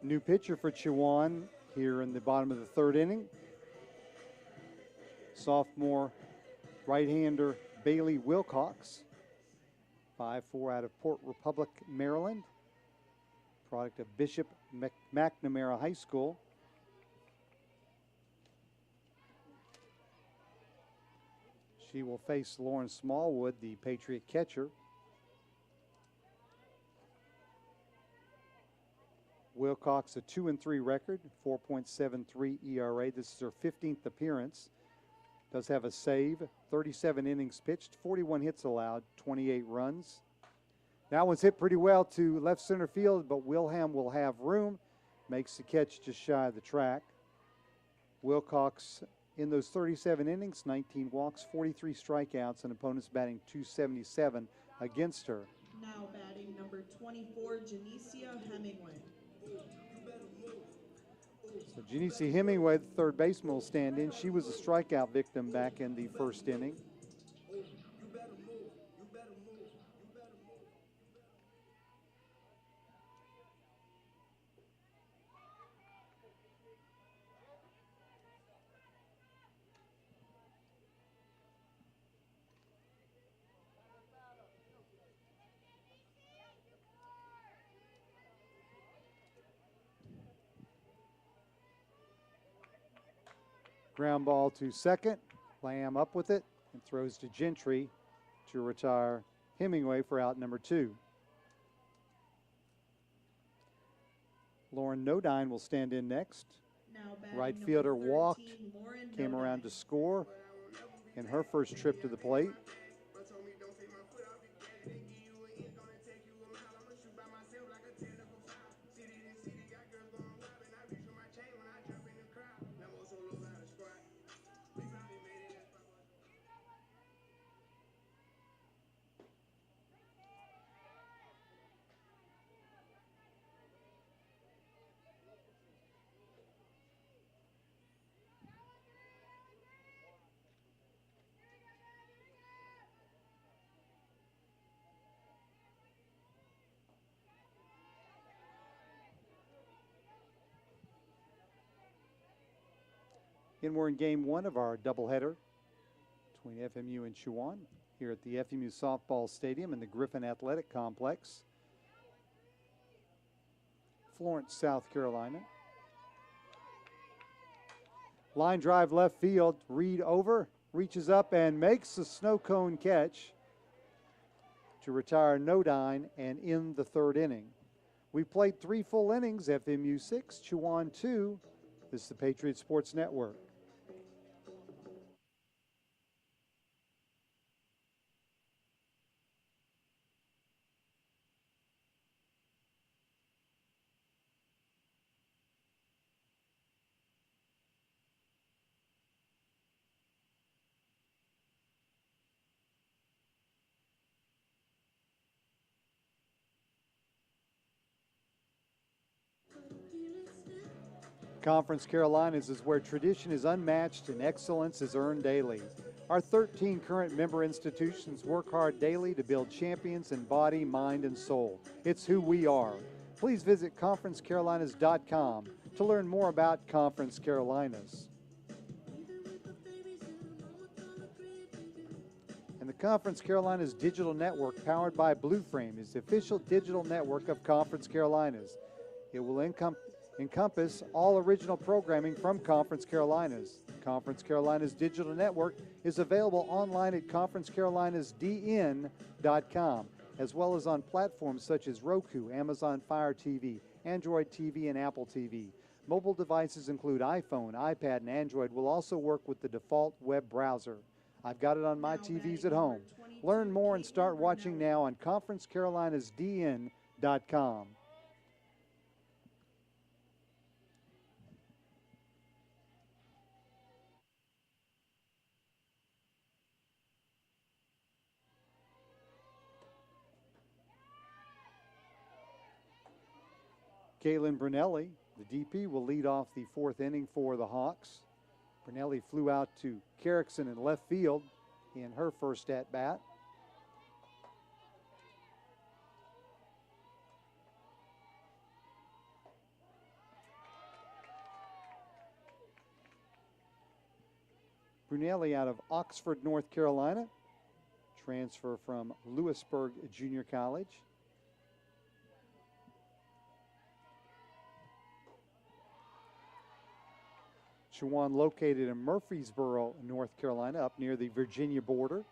New pitcher for Chowan here in the bottom of the third inning. Sophomore right-hander Bailey Wilcox, 5'4" out of Port Republic, Maryland. Product of Bishop McNamara High School. She will face Lauren Smallwood, the Patriot catcher. Wilcox, a 2-3 record, 4.73 ERA. This is her 15th appearance. Does have a save, 37 innings pitched, 41 hits allowed, 28 runs. That one's hit pretty well to left center field, but Wilhelm will have room. Makes the catch just shy of the track. Wilcox in those 37 innings, 19 walks, 43 strikeouts, and opponents batting .277 against her. Now batting number 24, Janicia Hemingway. So Janicia Hemingway, the third baseman, will stand in. She was a strikeout victim back in the first inning. Ground ball to second. Lamb up with it and throws to Gentry to retire Hemingway for out number 2. Lauren Nodine will stand in next. Right fielder walked, came around to score in her first trip to the plate. And we're in game one of our doubleheader between FMU and Chowan here at the FMU Softball Stadium in the Griffin Athletic Complex, Florence, South Carolina. Line drive left field, Reed over, reaches up and makes the snow cone catch to retire Nodine and in the third inning. We played 3 full innings, FMU 6, Chowan 2. This is the Patriots Sports Network. Conference Carolinas is where tradition is unmatched and excellence is earned daily. Our 13 current member institutions work hard daily to build champions in body, mind, and soul. It's who we are. Please visit conferencecarolinas.com to learn more about Conference Carolinas. And the Conference Carolinas Digital Network, powered by Blue Frame, is the official digital network of Conference Carolinas. It will encompass all original programming from Conference Carolinas. Conference Carolinas Digital Network is available online at conferencecarolinas.dn.com, as well as on platforms such as Roku, Amazon Fire TV, Android TV, and Apple TV. Mobile devices include iPhone, iPad, and Android will also work with the default web browser. I've got it on my TVs at home. Learn more and start watching now on conferencecarolinas.dn.com. Caitlin Brunelli, the DP, will lead off the 4th inning for the Hawks. Brunelli flew out to Carrickson in left field in her first at-bat. Brunelli out of Oxford, North Carolina, transfer from Lewisburg Junior College. Chowan located in Murfreesboro, North Carolina, up near the Virginia border.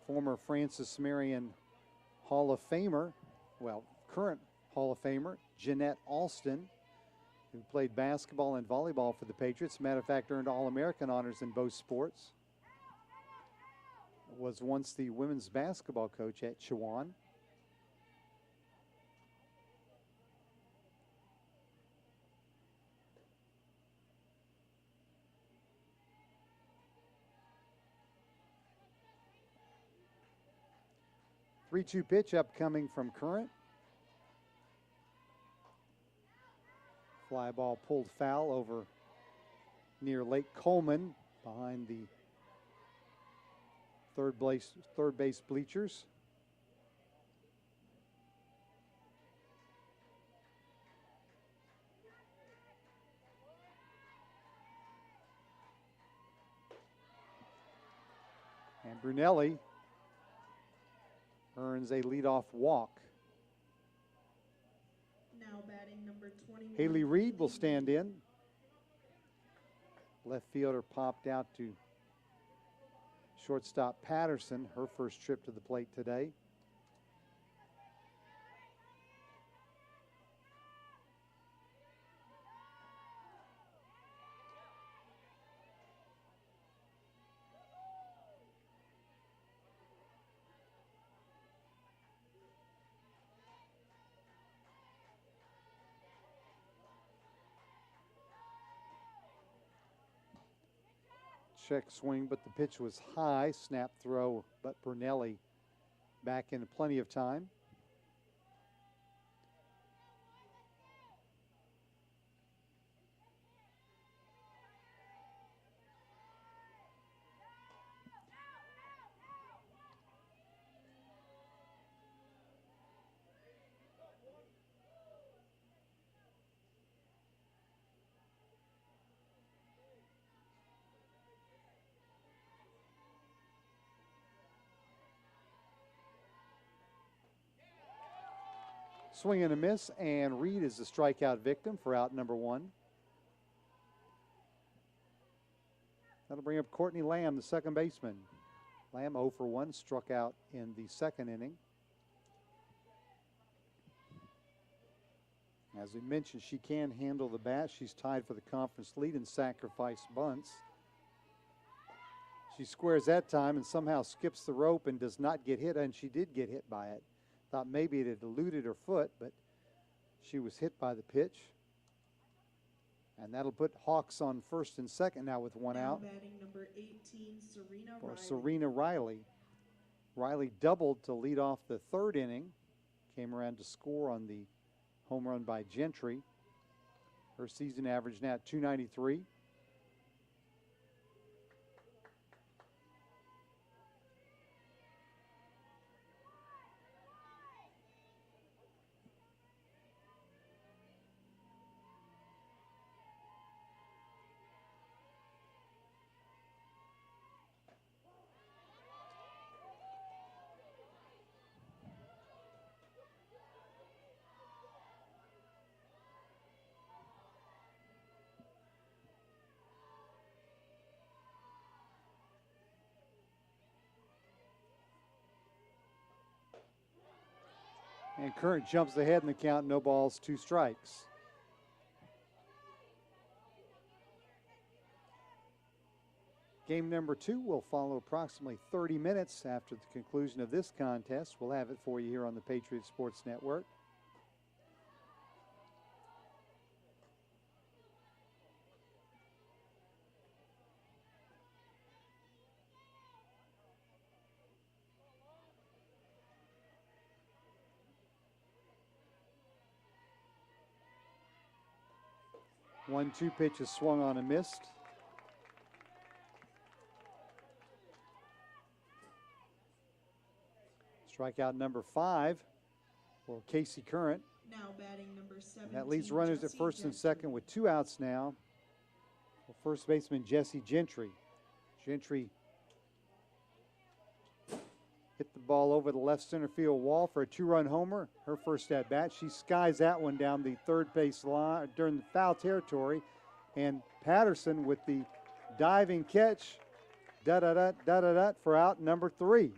Former Francis Marion Hall of Famer, well, current Hall of Famer, Jeanette Alston, who played basketball and volleyball for the Patriots. Matter of fact, earned All-American honors in both sports. Was once the women's basketball coach at Chowan. Three-two pitch upcoming from Current. Fly ball pulled foul over near Lake Coleman behind the third base bleachers. And Brunelli earns a leadoff walk. Now batting number 21. Haley Reed will stand in. Left fielder popped out to shortstop Patterson, her first trip to the plate today. Check swing, but the pitch was high. Snap throw, but Brunelli back in plenty of time. Swing and a miss, and Reed is the strikeout victim for out number 1. That'll bring up Courtney Lamb, the second baseman. Lamb 0 for 1, struck out in the second inning. As we mentioned, she can handle the bat. She's tied for the conference lead in sacrifice bunts. She squares that time and somehow skips the rope and does not get hit, and she did get hit by it. Thought maybe it had eluded her foot, but she was hit by the pitch. And that'll put Hawks on first and second now with one out. Batting number 18, Serena For Riley. Serena Riley. Riley doubled to lead off the third inning. Came around to score on the home run by Gentry. Her season average now at .293. And Current jumps ahead in the count, no balls, 2 strikes. Game number 2 will follow approximately 30 minutes after the conclusion of this contest. We'll have it for you here on the Patriots Sports Network. One-two pitch is swung on and missed. Strikeout number 5 for Casey Current. Now batting number 17. That leaves runners at first Gentry. and second with 2 outs now. For first baseman Jesse Gentry. Gentry hit the ball over the left center field wall for a 2-run homer. Her first at bat. She skies that one down the third base line during the foul territory. And Patterson with the diving catch. Da-da-da, for out number 3.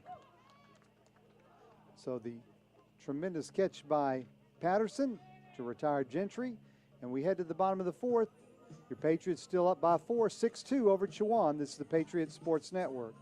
So the tremendous catch by Patterson to retire Gentry. And we head to the bottom of the 4th. Your Patriots still up by 4, 6-2 over Chowan. This is the Patriots Sports Network.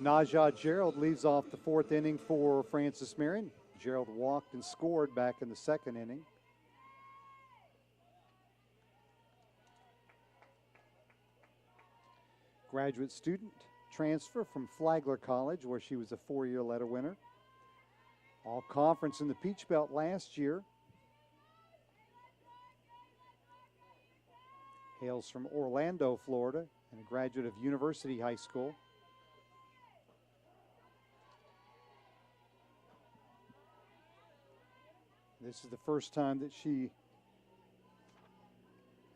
Najah Gerald leads off the 4th inning for Francis Marion. Gerald walked and scored back in the 2nd inning. Graduate student transfer from Flagler College, where she was a 4-year letter winner. All conference in the Peach Belt last year. Hails from Orlando, Florida, and a graduate of University High School. This is the first time that she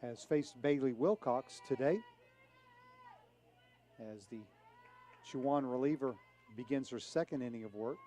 has faced Bailey Wilcox today. as the Chowan reliever begins her second inning of work.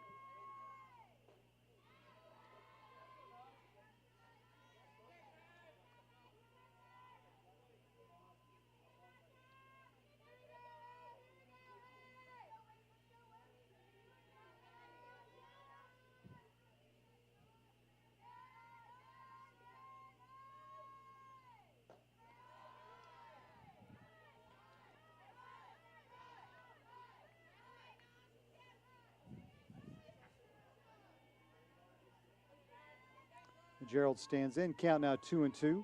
Gerald stands in, count now 2-2.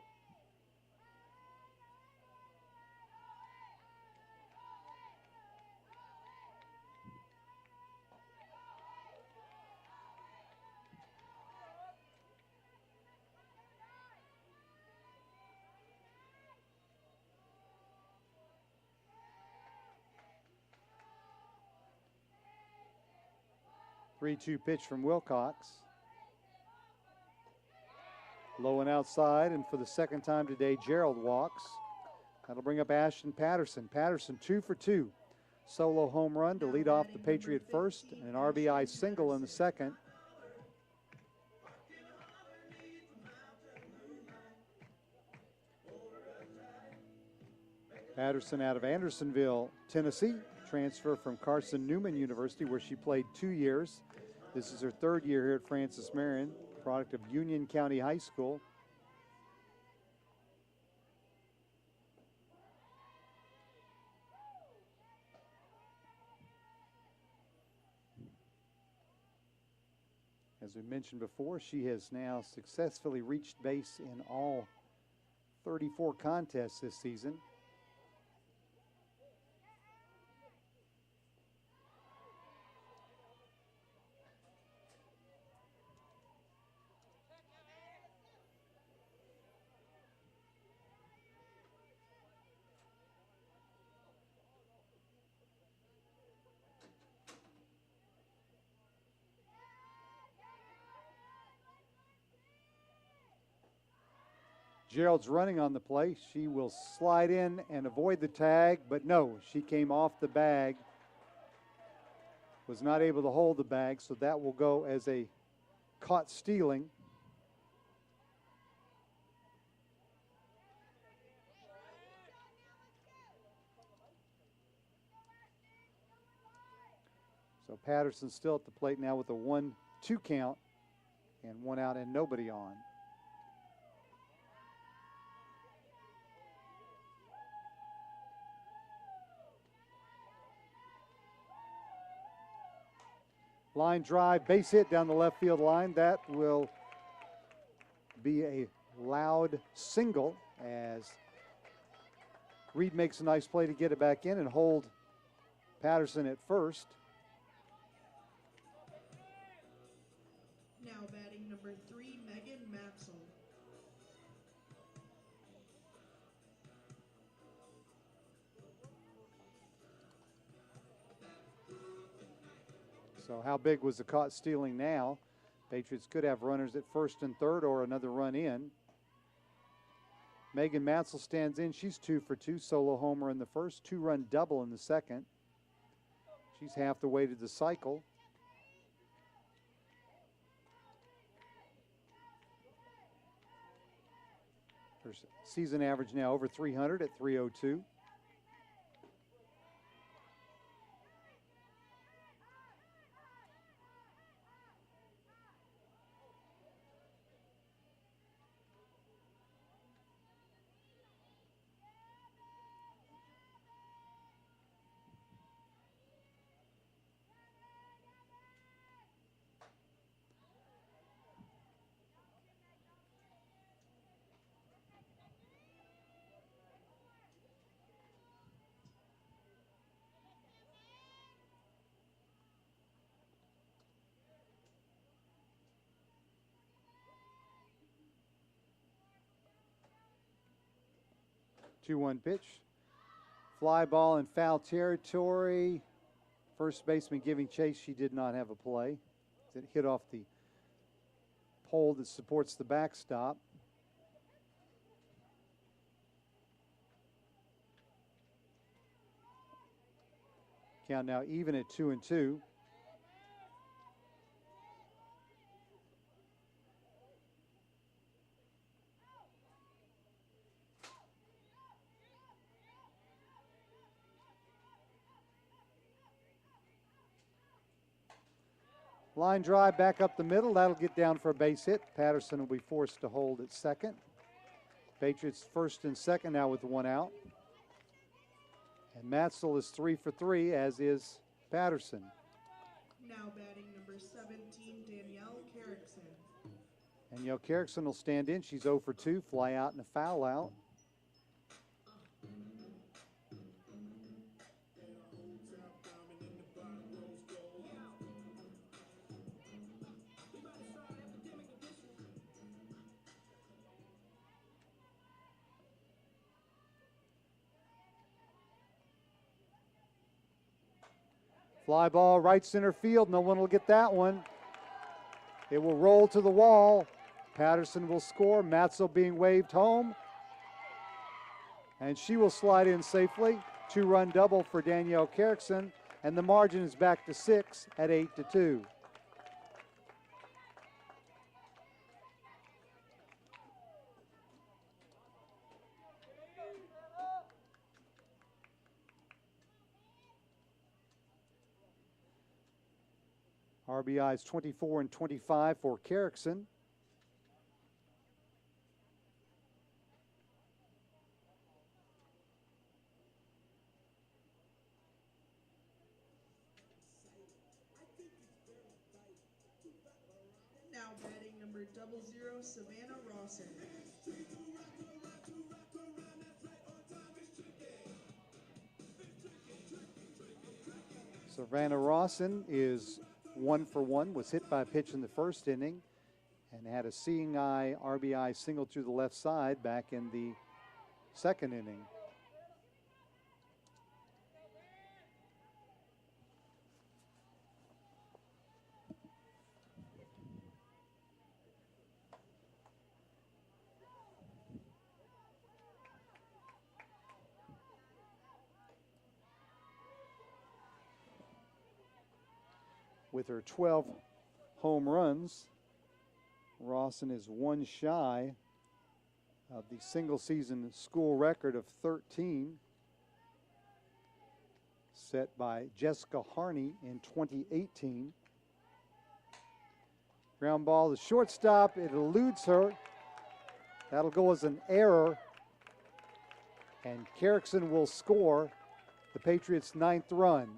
Three-two pitch from Wilcox. Low and outside, and for the second time today, Gerald walks. That'll bring up Ashton Patterson. Patterson 2 for 2. Solo home run to lead off the Patriot first, and an RBI single in the second. Patterson out of Andersonville, Tennessee. Transfer from Carson Newman University, where she played 2 years. This is her third year here at Francis Marion, product of Union County High School. As we mentioned before, she has now successfully reached base in all 34 contests this season. Gerald's running on the play. She will slide in and avoid the tag, but no, she came off the bag. Was not able to hold the bag, so that will go as a caught stealing. So Patterson still at the plate now with a 1-2 count and 1 out and nobody on. Line drive, base hit down the left field line. That will be a loud single as Reed makes a nice play to get it back in and hold Patterson at first. Now batting number 3, Megan Matzel. So how big was the caught stealing now? Patriots could have runners at first and third or another run in. Megan Matzel stands in. She's 2 for 2. Solo homer in the first, 2-run double in the second. She's half the way to the cycle. Her season average now over 300 at 302. Two-one pitch. Fly ball in foul territory. First baseman giving chase. She did not have a play. It hit off the pole that supports the backstop. Count now even at 2-2. Line drive back up the middle. That'll get down for a base hit. Patterson will be forced to hold at second. Patriots first and second now with one out. And Matzel is 3 for 3, as is Patterson. Now batting number 17, Danielle Carrickson. Danielle Carrickson will stand in. She's 0 for 2, fly out and a foul out. Fly ball right center field. No one will get that one. It will roll to the wall. Patterson will score. Matzel being waved home. And she will slide in safely. 2-run double for Danielle Carrickson. And the margin is back to 6 at 8-2. RBIs 24 and 25 for Carrickson. Now batting number 00, Savannah Rawson. Savannah Rawson is 1 for 1, was hit by a pitch in the first inning and had a seeing eye RBI single to the left side back in the second inning. With her 12 home runs, Rawson is one shy of the single season school record of 13 set by Jessica Harney in 2018. Ground ball to shortstop, it eludes her. That'll go as an error, and Carrickson will score the Patriots' 9th run.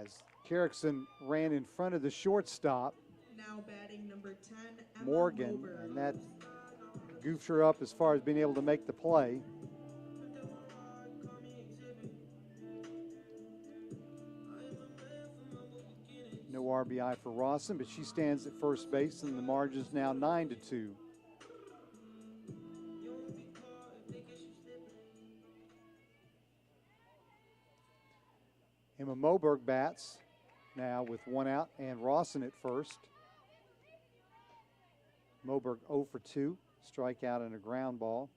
As Carrickson ran in front of the shortstop, Now batting number 10, Emma Morgan, Moberg. and that goofed her up as far as being able to make the play. No RBI for Rawson, but she stands at first base, and the margin is now 9-2. Emma Moberg bats now with one out and Rawson at first. Moberg 0 for 2, strikeout and a ground ball.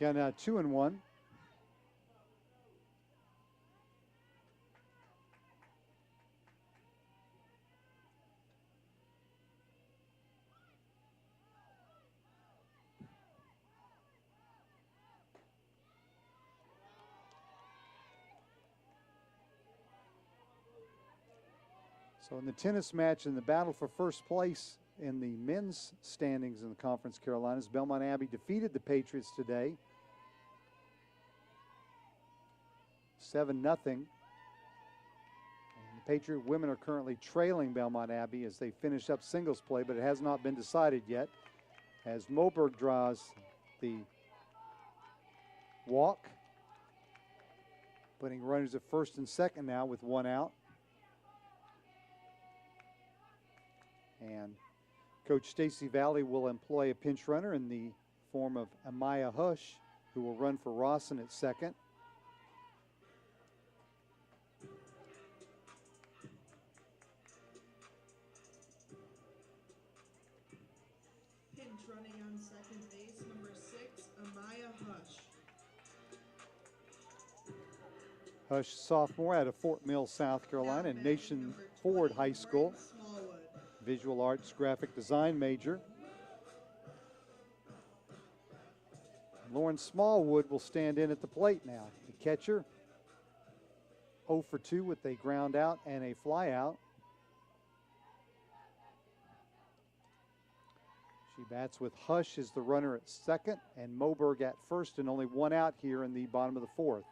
Count now 2-1. So in the tennis match, in the battle for first place in the men's standings in the Conference Carolinas, Belmont Abbey defeated the Patriots today 7-0. And the Patriot women are currently trailing Belmont Abbey as they finish up singles play, but it has not been decided yet as Moberg draws the walk, putting runners at first and second now with one out. And Coach Stacy Valley will employ a pinch runner in the form of Amaya Hush, who will run for Rawson at second. Pinch running on second base, number 6, Amaya Hush. Hush, sophomore out of Fort Mill, South Carolina, and Nation Ford High School. Visual arts, graphic design major. Lauren Smallwood will stand in at the plate now. The catcher, 0 for 2 with a ground out and a fly out. She bats with Hush as the runner at second and Moberg at first, and only one out here in the bottom of the fourth.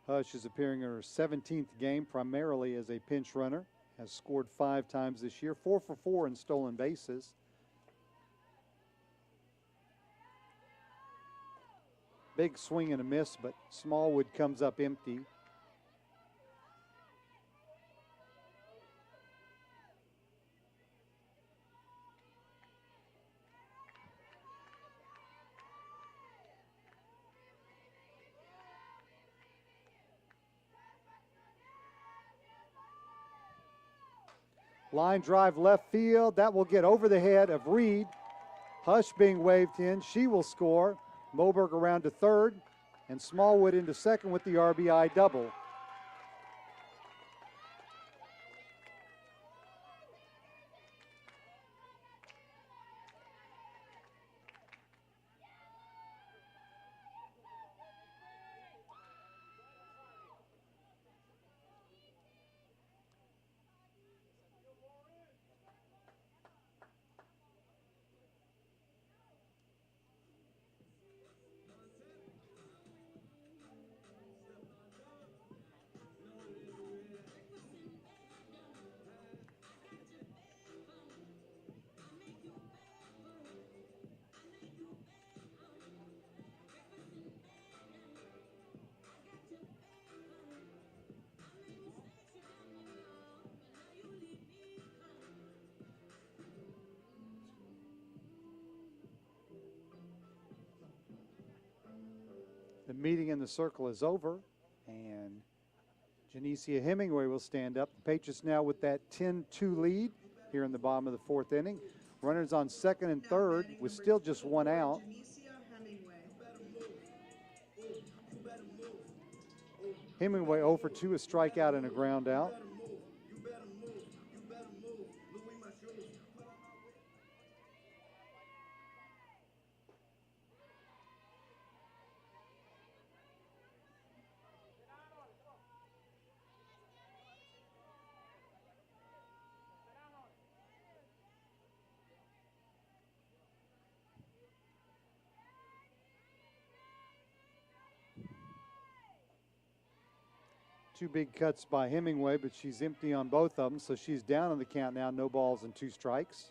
Hush is appearing in her 17th game, primarily as a pinch runner. Has scored 5 times this year, 4 for 4 in stolen bases. Big swing and a miss, but Smallwood comes up empty. Line drive left field. That will get over the head of Reed. Hush being waved in. She will score. Moberg around to third, and Smallwood into second with the RBI double. The meeting in the circle is over, and Janicia Hemingway will stand up. The Patriots now with that 10-2 lead here in the bottom of the fourth inning. Runners on second and third with still just one out. Hemingway 0 for 2, a strikeout and a ground out. Two big cuts by Hemingway, but she's empty on both of them, so she's down on the count now, no balls and 2 strikes.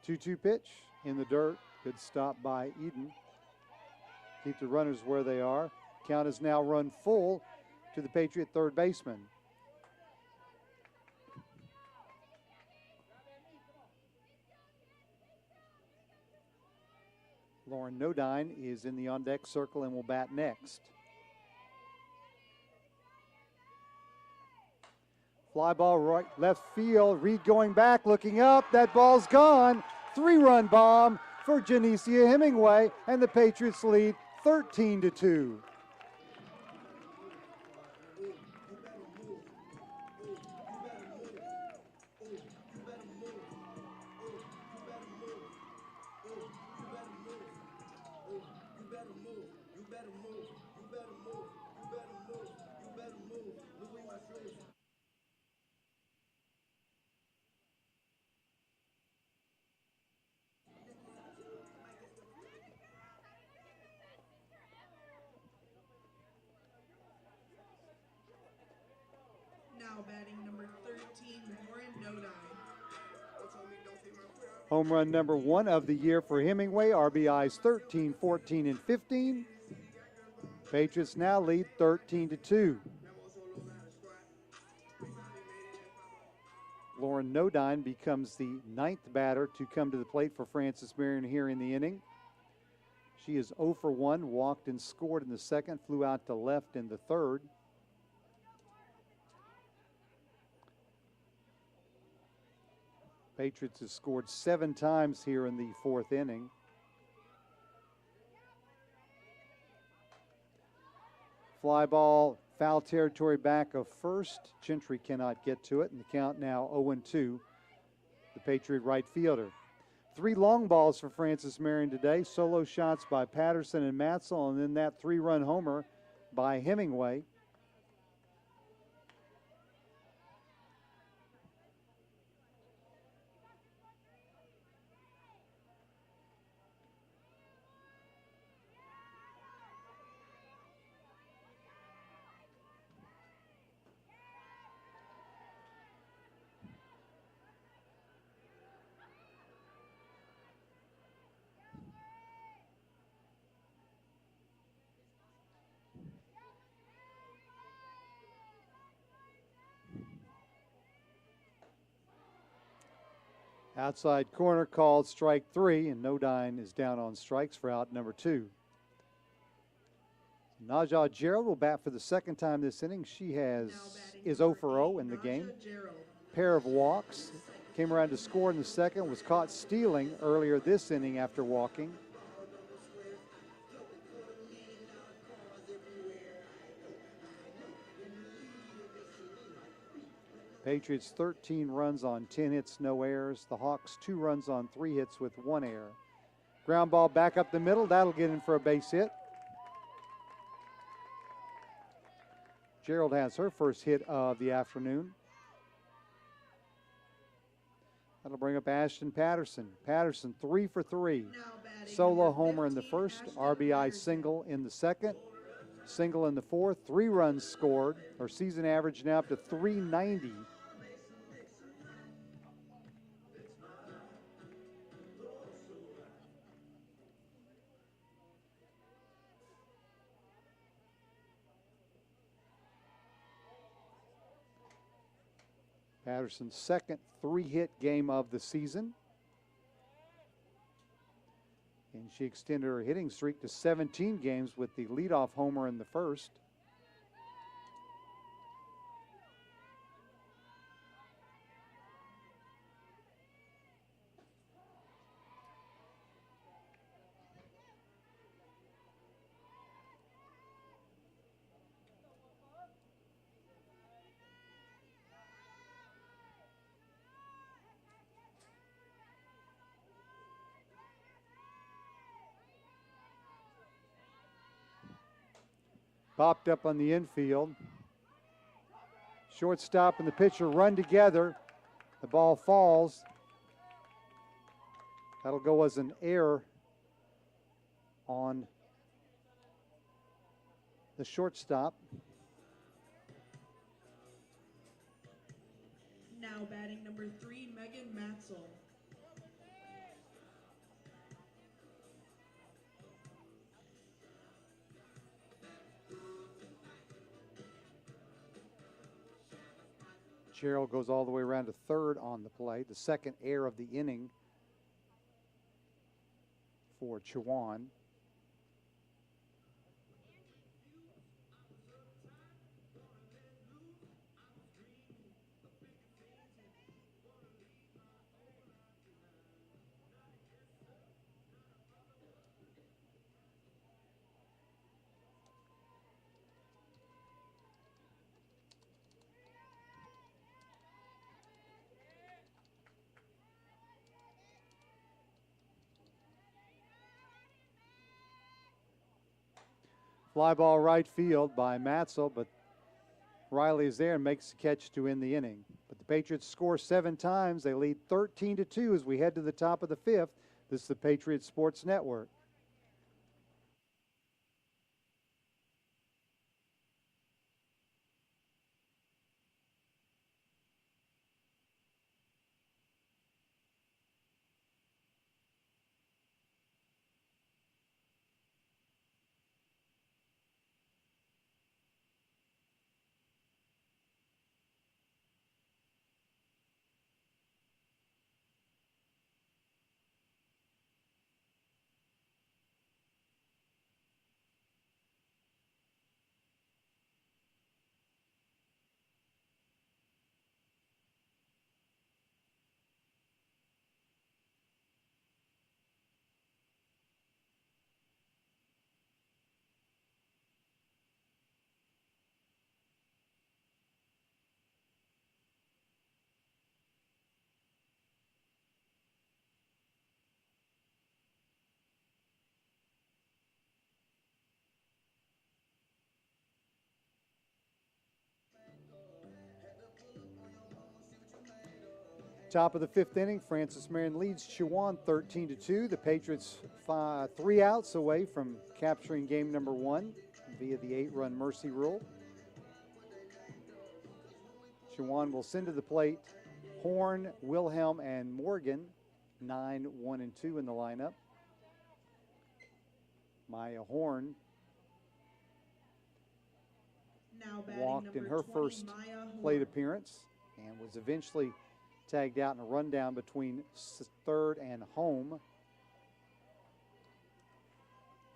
Two-two pitch in the dirt. Good stop by Eden. Keep the runners where they are. Count is now run full. to the Patriot third baseman. Lauren Nodine is in the on-deck circle and will bat next. Fly ball right left field. Reed going back, looking up. That ball's gone. 3-run bomb for Janicia Hemingway, and the Patriots lead 13-2. Now batting number 13, Marion Nodine. Home run number 1 of the year for Hemingway. RBIs 13, 14, and 15. Patriots now lead 13-2. Lauren Nodine becomes the 9th batter to come to the plate for Francis Marion here in the inning. She is 0 for 1, walked and scored in the second, flew out to left in the third. Patriots have scored 7 times here in the 4th inning. Fly ball, foul territory back of first. Gentry cannot get to it, and the count now 0-2. The Patriot right fielder. 3 long balls for Francis Marion today. Solo shots by Patterson and Matzel, and then that 3-run homer by Hemingway. Outside corner called strike 3, and Nodine is down on strikes for out number 2. Najah Gerald will bat for the 2nd time this inning. She is 0 for 0 in the game. Pair of walks. Came around to score in the second, was caught stealing earlier this inning after walking. Patriots 13 runs on 10 hits, no errors. The Hawks 2 runs on 3 hits with 1 error. Ground ball back up the middle. That'll get in for a base hit. Gerald has her first hit of the afternoon. That'll bring up Ashton Patterson. Patterson 3 for 3. Solo homer in the first, RBI single in the second, single in the fourth, 3 runs scored. Her season average now up to 390. Patterson's second 3-hit game of the season. And she extended her hitting streak to 17 games with the leadoff homer in the first. Popped up on the infield. Shortstop and the pitcher run together. The ball falls. That'll go as an error on the shortstop. Now batting number 3, Megan Matzel. Gerald goes all the way around to third on the play, the second error of the inning for Chowan. Fly ball right field by Matzel, but Riley is there and makes the catch to end the inning. But the Patriots score 7 times. They lead 13-2 as we head to the top of the 5th. This is the Patriots Sports Network. Top of the 5th inning, Francis Marion leads Chowan 13-2. The Patriots 3 outs away from capturing game number 1 via the 8-run mercy rule. Chowan will send to the plate Horn, Wilhelm, and Morgan, 9, 1, and 2 in the lineup. Maya Horn Now walked in her 20, first Maya plate Horn. appearance and was eventually tagged out in a rundown between third and home.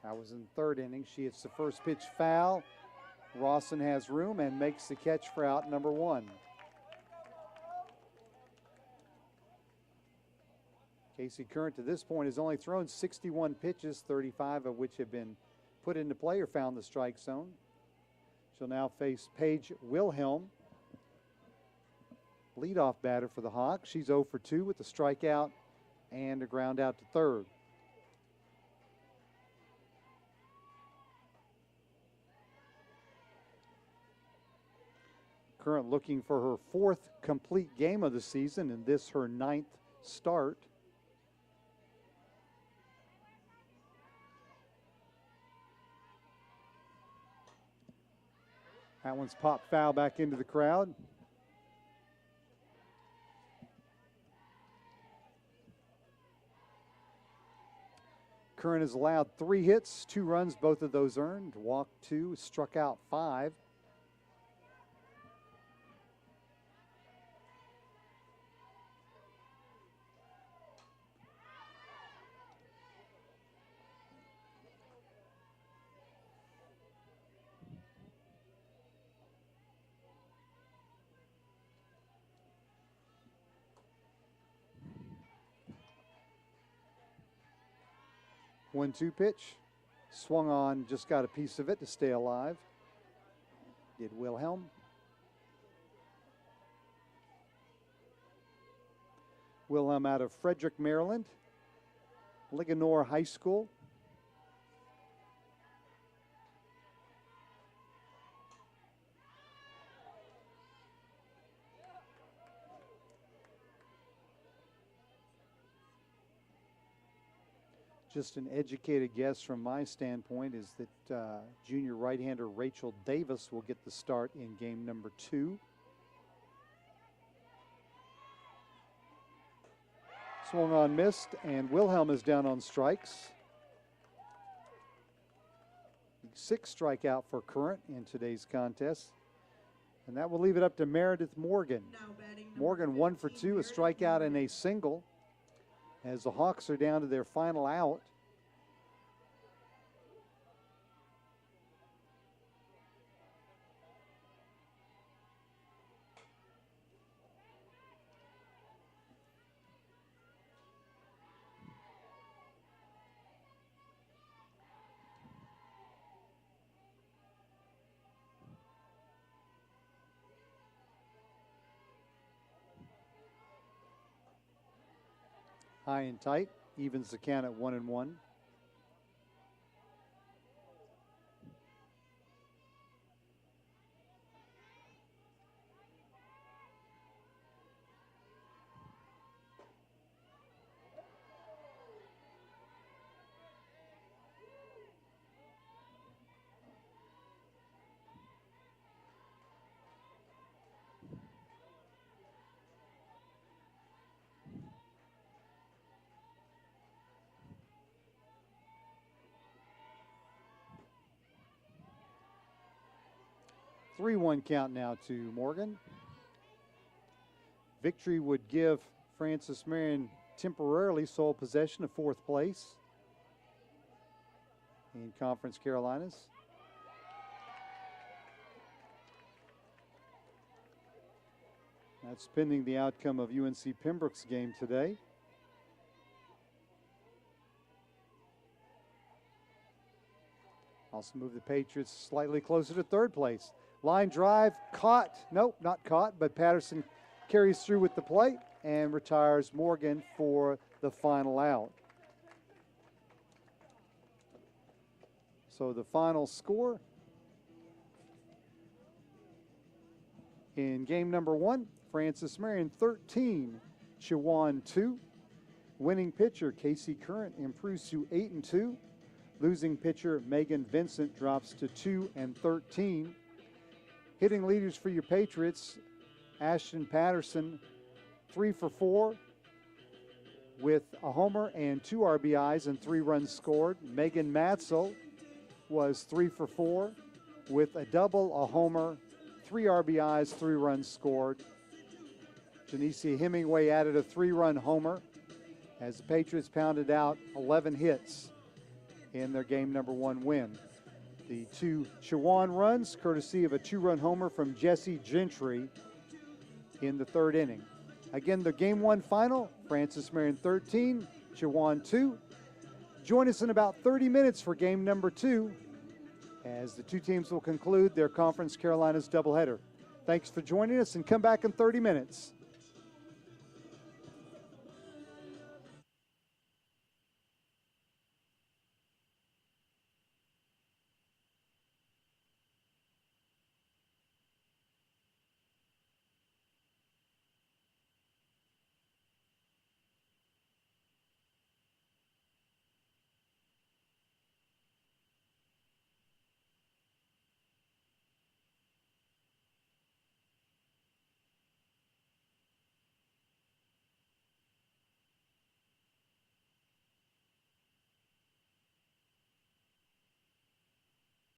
That was in the 3rd inning. She hits the first pitch foul. Rawson has room and makes the catch for out number 1. Casey Current to this point has only thrown 61 pitches, 35 of which have been put into play or found the strike zone. She'll now face Paige Wilhelm, leadoff batter for the Hawks. She's 0 for 2 with a strikeout and a ground out to third. Current looking for her 4th complete game of the season, and this her 9th start. That one's popped foul back into the crowd. Curran has allowed 3 hits, 2 runs, both of those earned. Walked 2, struck out 5. One-two pitch, swung on, just got a piece of it to stay alive. Did Wilhelm. Wilhelm out of Frederick, Maryland, Ligonor High School. Just an educated guess from my standpoint is that junior right-hander Rachel Davis will get the start in game number 2. Swung on, missed, and Wilhelm is down on strikes. 6th strikeout for Current in today's contest. And that will leave it up to Meredith Morgan. Now batting number Morgan 1 for 15, 2, a Meredith strikeout and Morgan. a single as the Hawks are down to their final out. High and tight, evens the count at 1-1. Three-one count now to Morgan. Victory would give Francis Marion temporarily sole possession of fourth place in Conference Carolinas. That's pending the outcome of UNC Pembroke's game today. Also move the Patriots slightly closer to third place. Line drive, caught. Nope, not caught, but Patterson carries through with the plate and retires Morgan for the final out. So the final score in game number 1, Francis Marion 13, Chowan 2. Winning pitcher Casey Current improves to 8-2. Losing pitcher Megan Vincent drops to 2-13. Hitting leaders for your Patriots, Ashton Patterson 3 for 4 with a homer and 2 RBIs and 3 runs scored. Megan Matzel was 3 for 4 with a double, a homer, 3 RBIs, 3 runs scored. Janicia Hemingway added a 3-run homer as the Patriots pounded out 11 hits in their game number 1 win. The 2 Chowan runs, courtesy of a 2-run homer from Jesse Gentry in the 3rd inning. Again, the game 1 final, Francis Marion 13, Chowan 2. Join us in about 30 minutes for game number 2 as the 2 teams will conclude their Conference Carolinas doubleheader. Thanks for joining us and come back in 30 minutes.